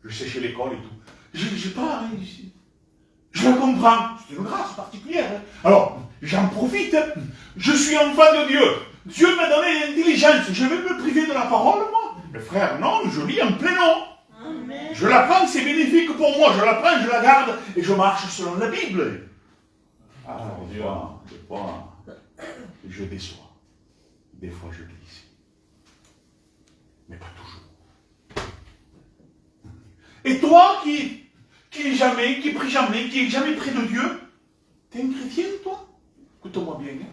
Je séchais l'école et tout. J'ai pas rien ici. Je la comprends. C'est une grâce particulière. Hein. Alors, j'en profite. Je suis enfant de Dieu. Dieu m'a donné l'intelligence. Je vais me priver de la parole, moi. Le frère, non, je lis en plein nom. Amen. Je la prends, c'est bénéfique pour moi. Je la prends, je la garde et je marche selon la Bible. Alors, des fois, je déçois. Des fois, je glisse. Mais pas toujours. Et toi qui prie jamais, qui est jamais près de Dieu, t'es un chrétien, toi? Écoute-moi bien. Hein?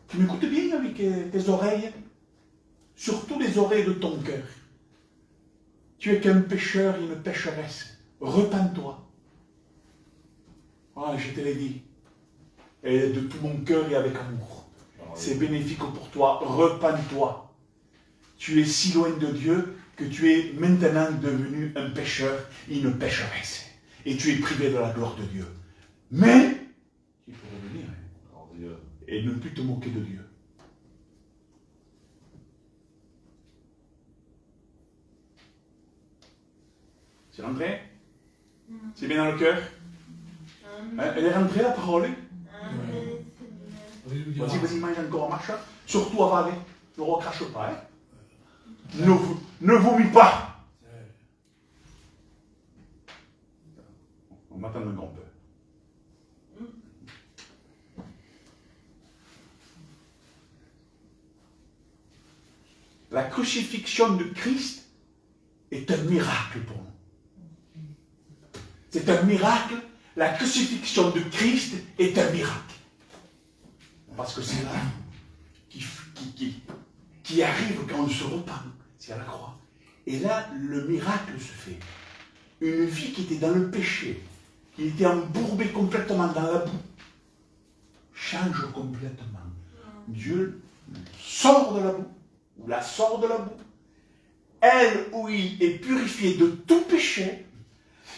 Tu m'écoutes bien avec tes oreilles, surtout les oreilles de ton cœur. Tu es qu'un pécheur et une pécheresse. Repens-toi. Voilà, je te l'ai dit. Et de tout mon cœur et avec amour. C'est bénéfique pour toi. Repens-toi. Tu es si loin de Dieu que tu es maintenant devenu un pécheur et une pécheresse. Et tu es privé de la gloire de Dieu. Mais, il faut revenir et ne plus te moquer de Dieu. C'est rentré? C'est bien dans le cœur? Elle est rentrée la parole? Vas-y, mange encore un machin. Surtout avaler. Ne recrache pas. Hein? Ne vomis pas. On m'attend un grand peu. La crucifixion de Christ est un miracle pour nous. C'est un miracle. La crucifixion de Christ est un miracle. Parce que c'est là qui arrive quand on se repent. C'est à la croix. Et là, le miracle se fait. Une vie qui était dans le péché, qui était embourbée complètement dans la boue, change complètement. Dieu sort de la boue, ou la sort de la boue. Elle ou il est purifié de tout péché.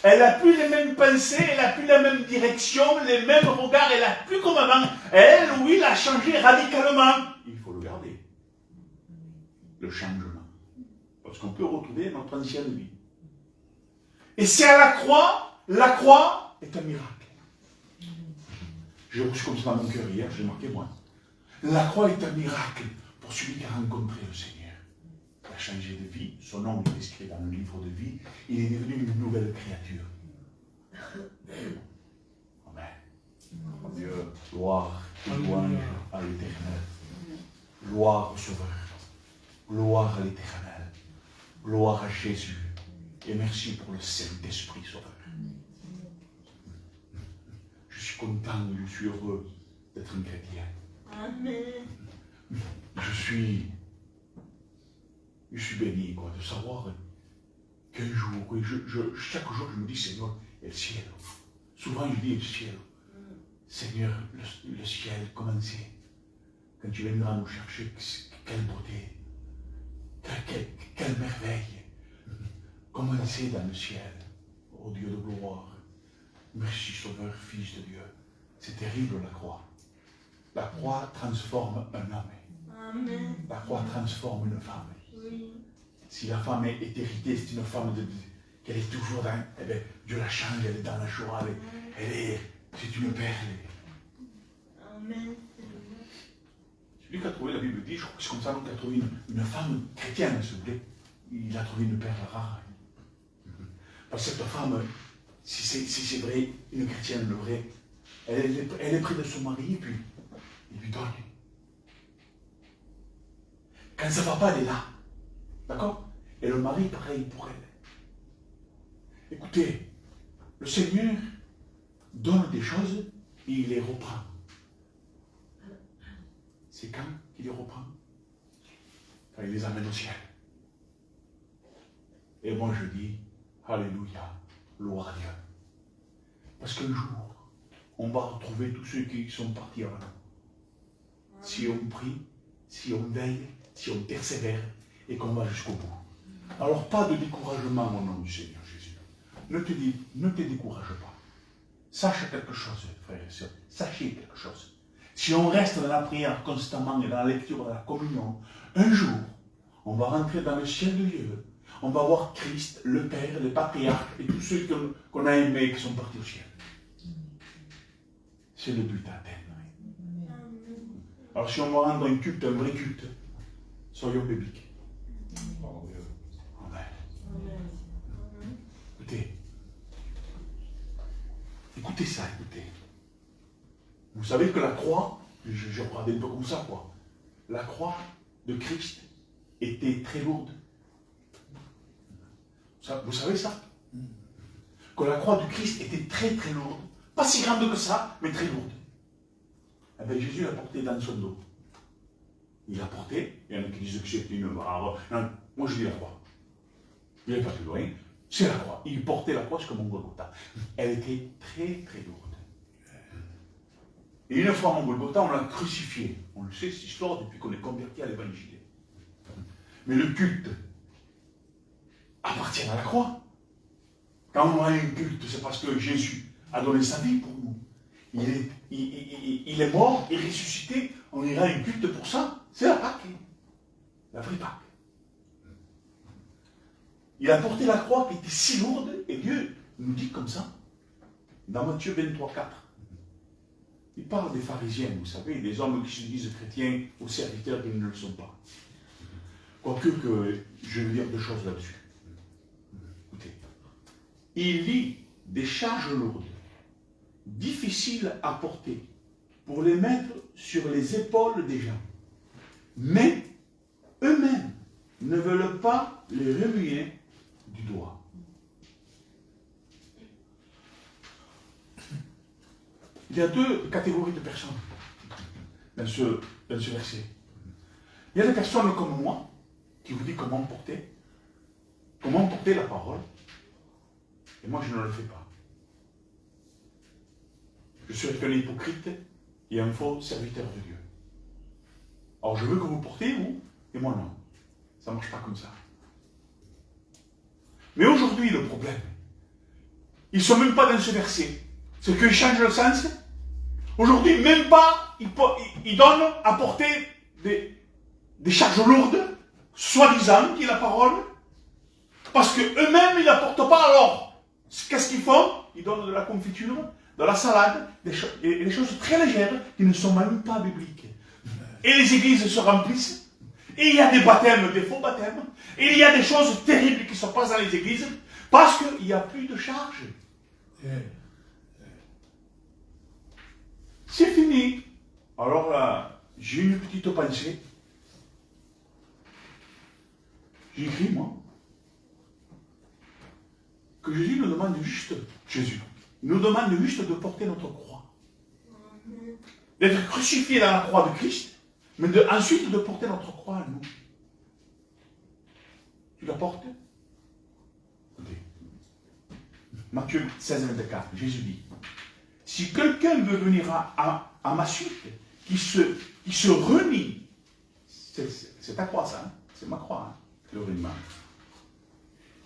Elle n'a plus les mêmes pensées, elle n'a plus la même direction, les mêmes regards, elle n'a plus comme avant. Elle ou il a changé radicalement. Il faut le garder. Le changement. Parce qu'on peut retrouver notre ancienne vie. Et c'est à la croix est un miracle. J'ai reçu comme ça dans mon cœur hier, j'ai marqué moi. La croix est un miracle pour celui qui a rencontré le Seigneur. Il a changé de vie, son nom est inscrit dans le livre de vie, il est devenu une nouvelle créature. Amen. Dieu, gloire et louange à l'Éternel. Gloire au Sauveur. Gloire à l'Éternel. Gloire à Jésus. Et merci pour le Saint-Esprit Sauveur. Je suis content, je suis heureux d'être un chrétien. Amen. Je suis béni de savoir qu'un jour, chaque jour je me dis Seigneur, et le ciel. Souvent je dis le ciel. Seigneur, le ciel, comment c'est? Quand tu viendras nous chercher, quelle beauté, quelle merveille. Comment c'est dans le ciel, ô Dieu de gloire. Merci Sauveur, Fils de Dieu. C'est terrible la croix. La croix transforme un homme. Amen. La croix transforme une femme. Oui. Si la femme est héritée, c'est une femme qu'elle est toujours dans. Eh bien, Dieu la change, elle est dans la joie, c'est une perle. Amen. Celui qui a trouvé la Bible dit, je crois que c'est comme ça qu'il a trouvé une femme chrétienne, s'il vous plaît. Il a trouvé une perle rare. Parce que cette femme, si c'est vrai, une chrétienne, le vrai, elle est près de son mari, et puis il lui donne. Quand ça ne va pas, elle est là. D'accord? Et le mari, pareil pour elle. Écoutez, le Seigneur donne des choses et il les reprend. C'est quand qu'il les reprend? Quand il les amène au ciel. Et moi je dis, Alléluia, gloire à Dieu. Parce qu'un jour, on va retrouver tous ceux qui sont partis avant nous. Si on prie, si on veille, si on persévère et qu'on va jusqu'au bout. Alors pas de découragement au nom du Seigneur Jésus. Ne te décourage pas. Sache quelque chose, frères et sœurs. Sachez quelque chose. Si on reste dans la prière constamment et dans la lecture de la communion, un jour, on va rentrer dans le ciel de Dieu. On va voir Christ, le Père, les patriarches et tous ceux qu'on a aimés et qui sont partis au ciel. C'est le but à atteindre. Alors si on va rendre un culte, un vrai culte, soyons bibliques. Amen. Écoutez ça, écoutez. Vous savez que la croix, je regardais un peu comme ça, quoi. La croix de Christ était très lourde. Vous savez ça? Que la croix du Christ était très très lourde. Pas si grande que ça, mais très lourde. Eh bien, Jésus l'a porté dans son dos. Il l'a porté. Il y en a qui disent que c'était une barre. Non, moi je dis la croix. Il n'est pas plus loin. C'est la croix. Il portait la croix comme un Golgotha. Elle était très très lourde. Et une fois à mon Golgotha, on l'a crucifié. On le sait, cette histoire, depuis qu'on est converti à l'évangile. Mais le culte appartient à la croix. Quand on a un culte, c'est parce que Jésus a donné sa vie pour nous. Il est mort, il est ressuscité. On ira à un culte pour ça. C'est la Pâque. La vraie Pâque. Il a porté la croix qui était si lourde, et Dieu nous dit comme ça, dans Matthieu 23, 4. Il parle des pharisiens, vous savez, des hommes qui se disent chrétiens aux serviteurs qui ne le sont pas. Quoique que je vais dire deux choses là-dessus. Écoutez, il lit des charges lourdes, difficiles à porter, pour les mettre sur les épaules des gens. Mais eux-mêmes ne veulent pas les remuer du doigt. Il y a deux catégories de personnes dans ce verset. Il y a des personnes comme moi qui vous disent comment porter la parole, et moi je ne le fais pas. Je suis un hypocrite et un faux serviteur de Dieu. Alors je veux que vous portez, vous, et moi non. Ça ne marche pas comme ça. Mais aujourd'hui, le problème, ils ne sont même pas dans ce verset. C'est qu'ils changent le sens. Aujourd'hui, même pas, ils donnent à porter des charges lourdes, soi-disant, qui est la parole, parce qu'eux-mêmes, ils ne la portent pas. Alors, qu'est-ce qu'ils font? Ils donnent de la confiture, de la salade, des choses très légères qui ne sont même pas bibliques. Et les églises se remplissent. Et il y a des baptêmes, des faux baptêmes. Et il y a des choses terribles qui se passent dans les églises parce qu'il n'y a plus de charge. C'est fini. Alors là, j'ai une petite pensée. J'écris, moi, que Jésus nous demande juste, nous demande juste de porter notre croix. D'être crucifié dans la croix de Christ, mais ensuite de porter notre croix à nous. Tu la portes? Écoutez. Matthieu 16, 24, Jésus dit, si quelqu'un veut venir à ma suite, qui se renie, c'est ta croix ça, hein? C'est ma croix, hein? Le reniement.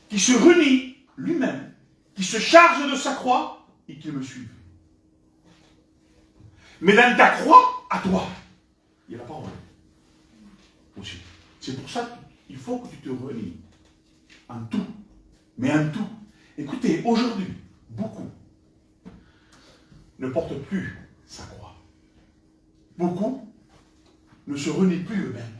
Qui se renie lui-même, qui se charge de sa croix et qui me suive. Mais dans ta croix, à toi, il y a la parole aussi. C'est pour ça qu'il faut que tu te renies en tout, mais en tout. Écoutez, aujourd'hui, beaucoup ne portent plus sa croix. Beaucoup ne se renient plus eux-mêmes.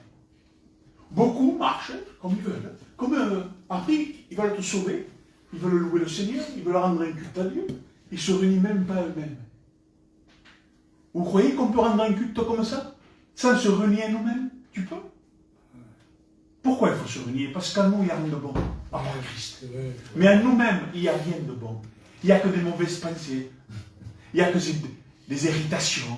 Beaucoup marchent comme ils veulent. Comme après, ils veulent te sauver, ils veulent louer le Seigneur, ils veulent rendre un culte à Dieu. Ils ne se renient même pas eux-mêmes. Vous croyez qu'on peut rendre un culte comme ça, sans se renier nous-mêmes? Tu peux. Pourquoi il faut se renier? Parce qu'en nous, il n'y a rien de bon, à part Christ. Mais en nous-mêmes, il n'y a rien de bon. Il n'y a que des mauvaises pensées. Il n'y a que des irritations,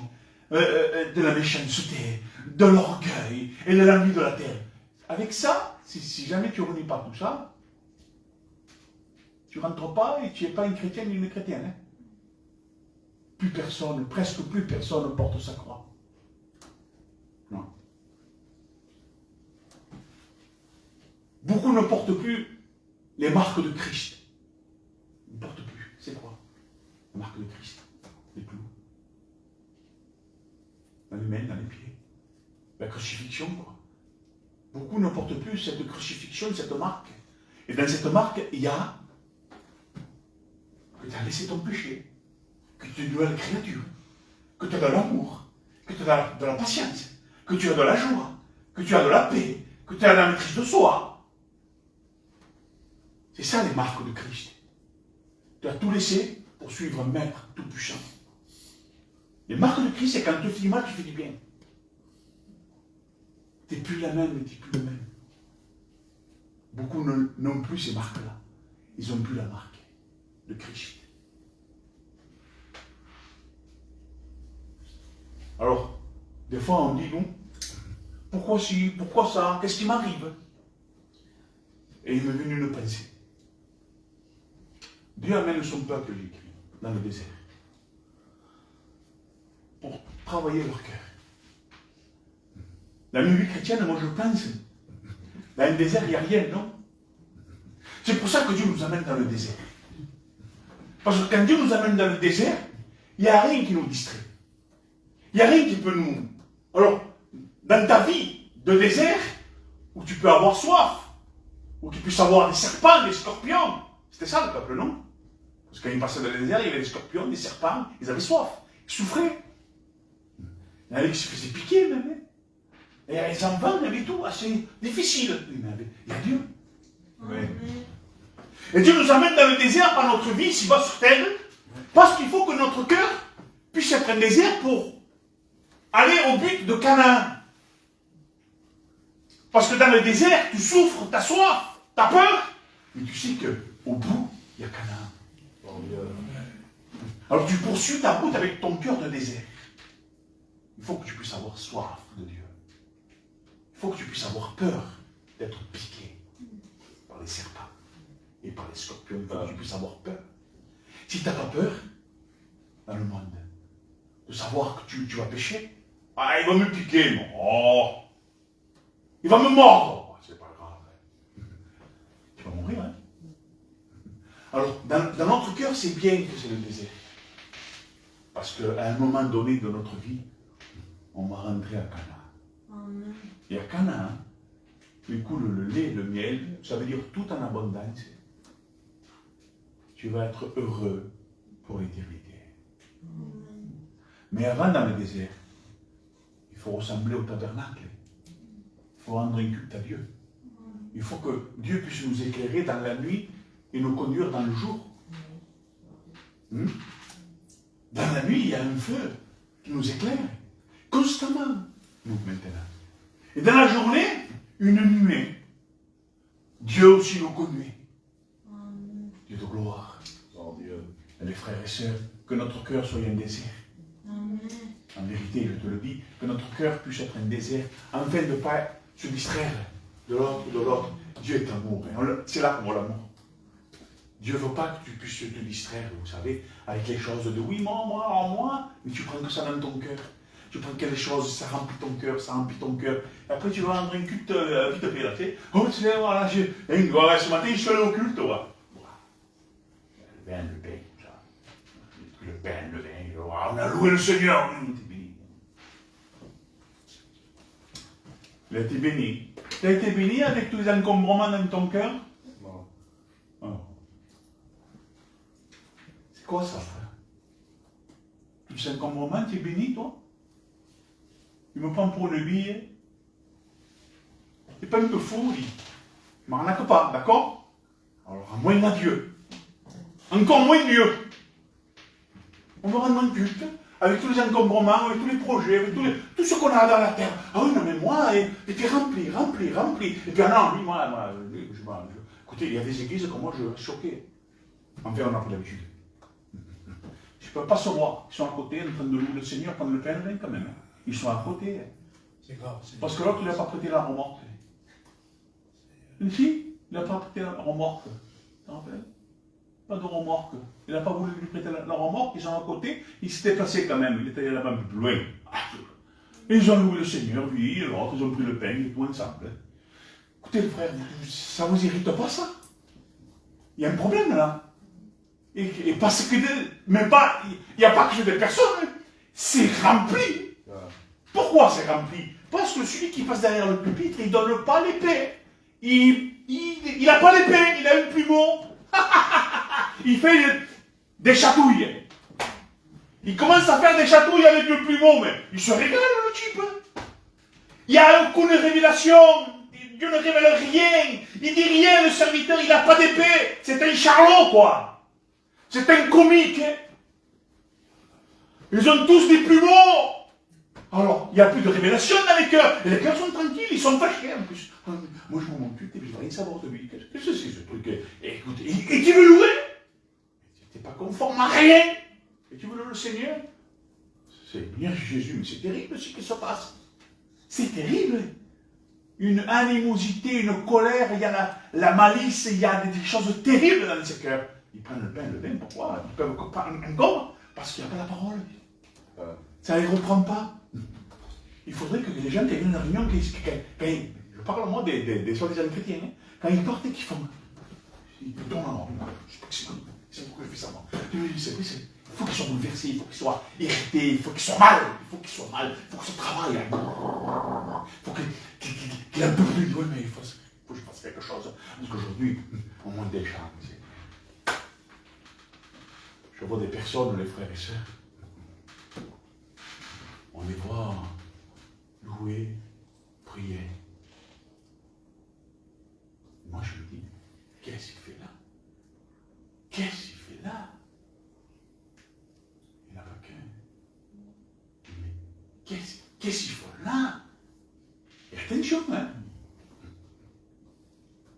de la méchanceté, de l'orgueil et de l'envie de la terre. Avec ça, si jamais tu ne renies pas tout ça, tu ne rentres pas et tu n'es pas une chrétienne ni une chrétienne. Hein? Plus personne, presque plus personne ne porte sa croix. Non. Beaucoup ne portent plus les marques de Christ. Ils ne portent plus. C'est quoi? Les marques de Christ. Les clous. Dans les mains, dans les pieds. La crucifixion, quoi. Beaucoup ne portent plus cette crucifixion, cette marque. Et dans cette marque, il y a que tu as laissé ton péché, que tu es une nouvelle créature, que tu as de l'amour, que tu as de la patience, que tu as de la joie, que tu as de la paix, que tu as la maîtrise de soi. C'est ça les marques de Christ. Tu as tout laissé pour suivre un maître tout-puissant. Les marques de Christ, c'est quand tu fais mal, tu fais du bien. Tu n'es plus la même, tu n'es plus le même. Beaucoup n'ont plus ces marques-là. Ils n'ont plus la marque de Christ. Alors, des fois on dit, non, pourquoi si, pourquoi ça, qu'est-ce qui m'arrive? Et il m'est venu une pensée. Dieu amène son peuple, j'écris, dans le désert. Pour travailler leur cœur. Dans une vie chrétienne, moi je pense, dans le désert, il n'y a rien, non? C'est pour ça que Dieu nous amène dans le désert. Parce que quand Dieu nous amène dans le désert, il n'y a rien qui nous distrait. Il n'y a rien qui peut nous... Alors, dans ta vie de désert, où tu peux avoir soif, où tu puisses avoir des serpents, des scorpions, c'était ça le peuple, non? Parce que quand ils passaient dans le désert, il y avait des scorpions, des serpents, ils avaient soif, ils souffraient. Il y en avait qui se faisaient piquer même. Et il y avait des enfants, il y avait tout assez difficile. Mais il y a Dieu. Amen. Et Dieu nous amène dans le désert par notre vie, ici-bas sur terre, parce qu'il faut que notre cœur puisse être un désert pour aller au but de Canaan. Parce que dans le désert, tu souffres, tu as soif, tu as peur, mais tu sais qu'au bout, il y a Canaan. Alors tu poursuis ta route avec ton cœur de désert. Il faut que tu puisses avoir soif de Dieu. Il faut que tu puisses avoir peur d'être piqué par les serpents et par les scorpions. Il faut que tu puisses avoir peur. Si tu n'as pas peur, dans le monde, de savoir que tu vas pécher, ah, il va me piquer, non. Oh, il va me mordre. Oh, c'est pas grave. Tu vas mourir, hein. Alors, dans notre cœur, c'est bien que c'est le désert. Parce qu'à un moment donné de notre vie, on va rentrer à Canaan. Amen. Et à Canaan, il coule le lait, le miel, ça veut dire tout en abondance. Tu vas être heureux pour l'éternité. Amen. Mais avant, dans le désert, il faut ressembler au tabernacle. Il faut rendre un culte à Dieu. Il faut que Dieu puisse nous éclairer dans la nuit et nous conduire dans le jour. Dans la nuit, il y a un feu qui nous éclaire constamment, nous maintenant. Et dans la journée, une nuée. Dieu aussi nous conduit. Amen. Dieu de gloire. Oh Dieu. Et les frères et sœurs, que notre cœur soit un désert. Amen. En vérité, je te le dis, que notre cœur puisse être un désert, afin de ne pas se distraire de l'autre ou de l'autre. Dieu est amour. C'est là qu'on voit l'amour. Dieu ne veut pas que tu puisses te distraire, vous savez, avec les choses de oui, moi, mais tu prends que ça dans ton cœur. Tu prends quelque chose, ça remplit ton cœur, ça remplit ton cœur. Et après, tu vas rendre un culte vite fait, là, tu sais. Oh, tu sais, voilà, ce matin, je suis allé au culte, voilà. Le pain, ça. Le pain, on a loué le Seigneur. Il a été béni. Tu as été béni avec tous les encombrements dans ton cœur? Non. Oh. C'est quoi ça, frère? Tous ces encombrements, tu es béni, toi? Il me prend pour une bille. C'est pas un peu fou, lui. Il ne m'arnaque pas, d'accord? Alors, à moins de Dieu. Encore moins de Dieu. On va rendre un culte, avec tous les encombrements, avec tous les projets, avec tout ce qu'on a dans la terre. Ah oui, non, mais moi, et puis rempli. Et puis, ah non, lui, moi, écoutez, il y a des églises comme moi, je reste choqué. Enfin, on a pas l'habitude. Je ne peux pas se voir. Ils sont à côté, en train de louer le Seigneur, prendre le pain, quand même. Ils sont à côté. C'est grave. Parce que l'autre, il n'a pas prêté la remorque. Une fille, il n'a pas prêté la remorque. Tu te rappelles? Pas de remorque. Il n'a pas voulu lui prêter la remorque, ils sont à côté, il s'est déplacé quand même, il était là-bas un peu plus loin. Et ils ont loué le Seigneur, lui et l'autre, ils ont pris le pain, et tout ensemble. Écoutez, le frère, ça vous irrite pas ça? Il y a un problème là. Et parce que, même pas, il n'y a pas que des personnes, c'est rempli. Pourquoi c'est rempli? Parce que celui qui passe derrière le pupitre, il ne donne pas l'épée. Il n'a pas l'épée, il a une plumeau. Il fait des chatouilles. Il commence à faire des chatouilles avec le plumeau, mais il se régale, le type. Il n'y a aucune révélation. Dieu ne révèle rien. Il dit rien, le serviteur, il n'a pas d'épée. C'est un charlot, quoi. C'est un comique. Ils ont tous des plumeaux. Alors, il n'y a plus de révélation dans les cœurs. Et les cœurs sont tranquilles, ils sont fâchés en plus. Moi, je m'en occupe et je ne veux rien savoir de lui. Qu'est-ce que c'est ce truc? Écoute, et tu veux louer? Tu n'es pas conforme à rien. Et tu veux louer le Seigneur? C'est bien Jésus, mais c'est terrible ce qui se passe. C'est terrible. une animosité, une colère, il y a la malice, il y a des choses terribles dans ces cœurs. Ils prennent le pain, pourquoi? Ils peuvent pas encore, parce qu'il n'y a pas la parole. Ça ne les reprend pas. Il faudrait que les gens qui viennent à une réunion, je parle moi des soi-disant chrétiens, hein, quand ils partent et qu'ils font, ils tournent en rond. Je sais pas c'est pourquoi je fais ça moi. Il faut qu'ils soient bouleversés, il faut qu'ils soient irrités, il faut qu'ils soient mal, il faut qu'ils travaillent. Il faut qu'il ait un peu plus de mais il faut que je fasse quelque chose. Parce qu'aujourd'hui, on monte des gens. Je vois des personnes, les frères et sœurs, on les voit louer, prier. Moi je me dis, qu'est-ce qu'il fait là? Qu'est-ce qu'il fait là? Il n'a pas qu'un. Mais qu'est-ce qu'il faut là? Et attention, hein?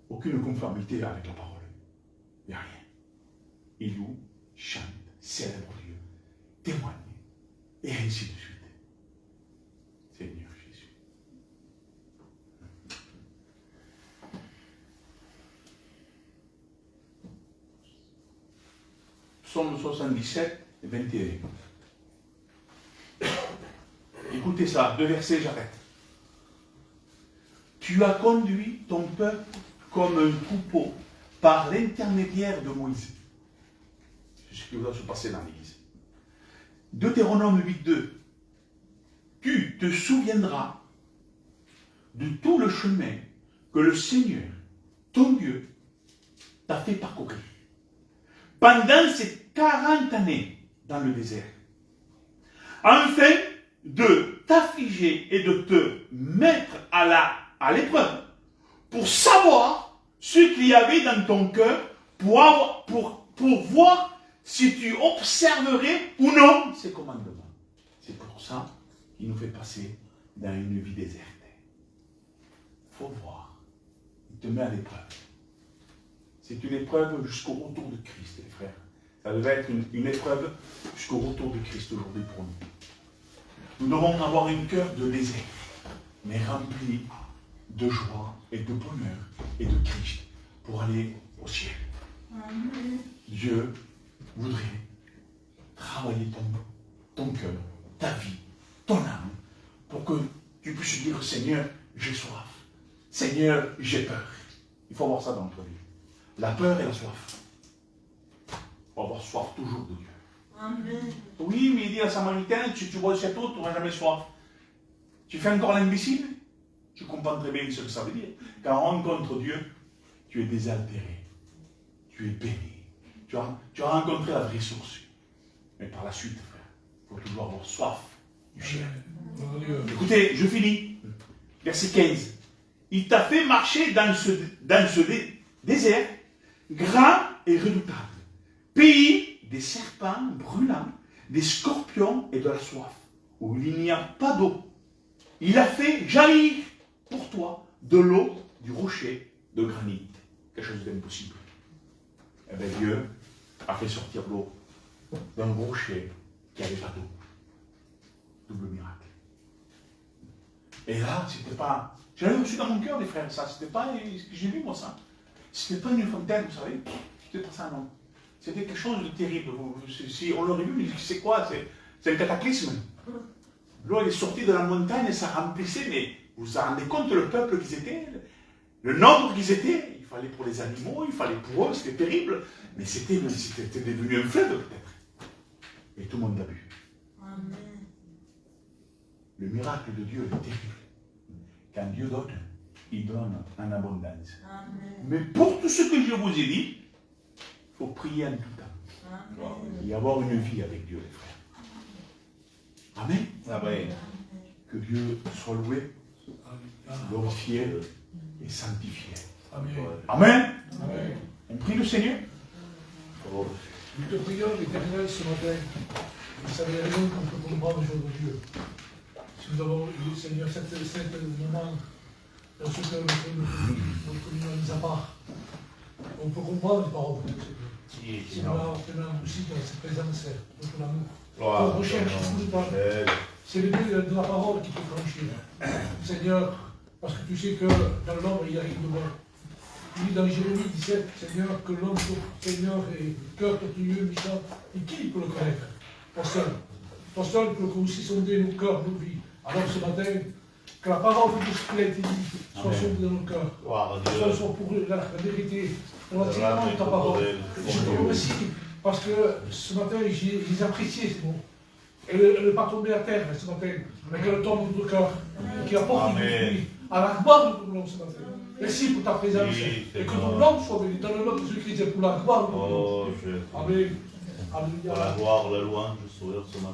Aucune conformité avec la parole. Il n'y a rien. Il loue, chante, célèbre Dieu, témoigne, et ainsi de suite. Seigneur Jésus. Psaume 77, 21. Écoutez ça, 2 versets, j'arrête. Tu as conduit ton peuple comme un troupeau par l'intermédiaire de Moïse. C'est ce qui va se passer dans l'Église. Deutéronome 8.2. Tu te souviendras de tout le chemin que le Seigneur, ton Dieu, t'a fait parcourir pendant ces 40 années dans le désert, afin de t'affliger et de te mettre à l'épreuve pour savoir ce qu'il y avait dans ton cœur pour voir si tu observerais ou non ces commandements. C'est pour ça qu'il nous fait passer dans une vie déserte. Il faut voir. Il te met à l'épreuve. C'est une épreuve jusqu'au retour de Christ, les frères. Ça devait être une épreuve jusqu'au retour de Christ aujourd'hui pour nous. Nous devons avoir un cœur de désert, mais rempli de joie et de bonheur et de Christ pour aller au ciel. Amen. Dieu voudrait travailler ton cœur, ta vie, ton âme, pour que tu puisses dire, Seigneur, j'ai soif. Seigneur, j'ai peur. Il faut avoir ça dans notre vie. La peur et la soif. Il faut avoir soif toujours de Dieu. Amen. Oui, mais il dit à la Samaritaine, tu bois le château, tu n'auras jamais soif. Tu fais encore l'imbécile? Tu comprends très bien ce que ça veut dire. Quand on rencontre Dieu, tu es désaltéré. Tu es béni. Tu as rencontré la vraie source. Mais par la suite, frère, il faut toujours avoir soif du ciel. Écoutez, je finis. Verset 15. Il t'a fait marcher dans ce désert grand et redoutable. Pays des serpents brûlants, des scorpions et de la soif, où il n'y a pas d'eau. Il a fait jaillir pour toi de l'eau du rocher de granit. Quelque chose d'impossible. Eh bien, Dieu a fait sortir l'eau d'un rocher qui n'avait pas d'eau. Double miracle. Et là, c'était pas... J'avais reçu dans mon cœur, les frères, ça. C'était pas... J'ai vu, moi, ça. C'était pas une fontaine, vous savez. C'était pas ça, non. C'était quelque chose de terrible. Si on l'aurait vu, c'est quoi? C'est un cataclysme. L'eau est sortie de la montagne et ça remplissait, mais vous vous rendez compte le peuple qu'ils étaient, le nombre qu'ils étaient? Il fallait pour les animaux, il fallait pour eux, c'était terrible. Mais c'était devenu un fleuve, peut-être. Et tout le monde l'a bu. Amen. Le miracle de Dieu est terrible. Quand Dieu donne, il donne en abondance. Amen. Mais pour tout ce que je vous ai dit, il faut prier en tout temps. Amen. Et avoir une vie avec Dieu, les frères. Amen. Amen. Que Dieu soit loué, glorifié et sanctifié. Amen. Amen. Amen. On prie le Seigneur. Nous te prions, l'Éternel, ce matin. Vous savez rien qu'on peut comprendre au jour de Dieu. Si nous avons eu, Seigneur, cet moment, dans ce que notre communion est mis à part, on peut comprendre les paroles de Dieu. Si nous avons aussi dans cette présence, notre amour. On recherche tout le temps. C'est le Dieu de la parole qui peut franchir. Seigneur, Parce que tu sais que dans l'homme, il y a rien de bon. Il dit dans Jérémie 17, Seigneur, que l'homme soit Seigneur et cœur tortueux, méchant, et qui peut le connaître? Toi seul. Toi seul peut aussi sonder nos cœurs, nos vies. Alors ce matin, que la parole de ce qu'il a été dit soit sondée dans nos cœurs. Soit pour la vérité, pour l'enseignement de ta parole. Et je te remercie parce que ce matin, j'ai apprécié ces mots. Et elle n'est pas tombée à terre ce matin, mais qu'elle tombe dans notre cœur, qui apporte du fruit à la gloire de ton nom ce matin. Merci pour ta présence et que ton nom soit béni dans le nom de Jésus-Christ pour la gloire de ton nom. Amen. Alléluia. Pour la gloire, la louange, sourire ce matin.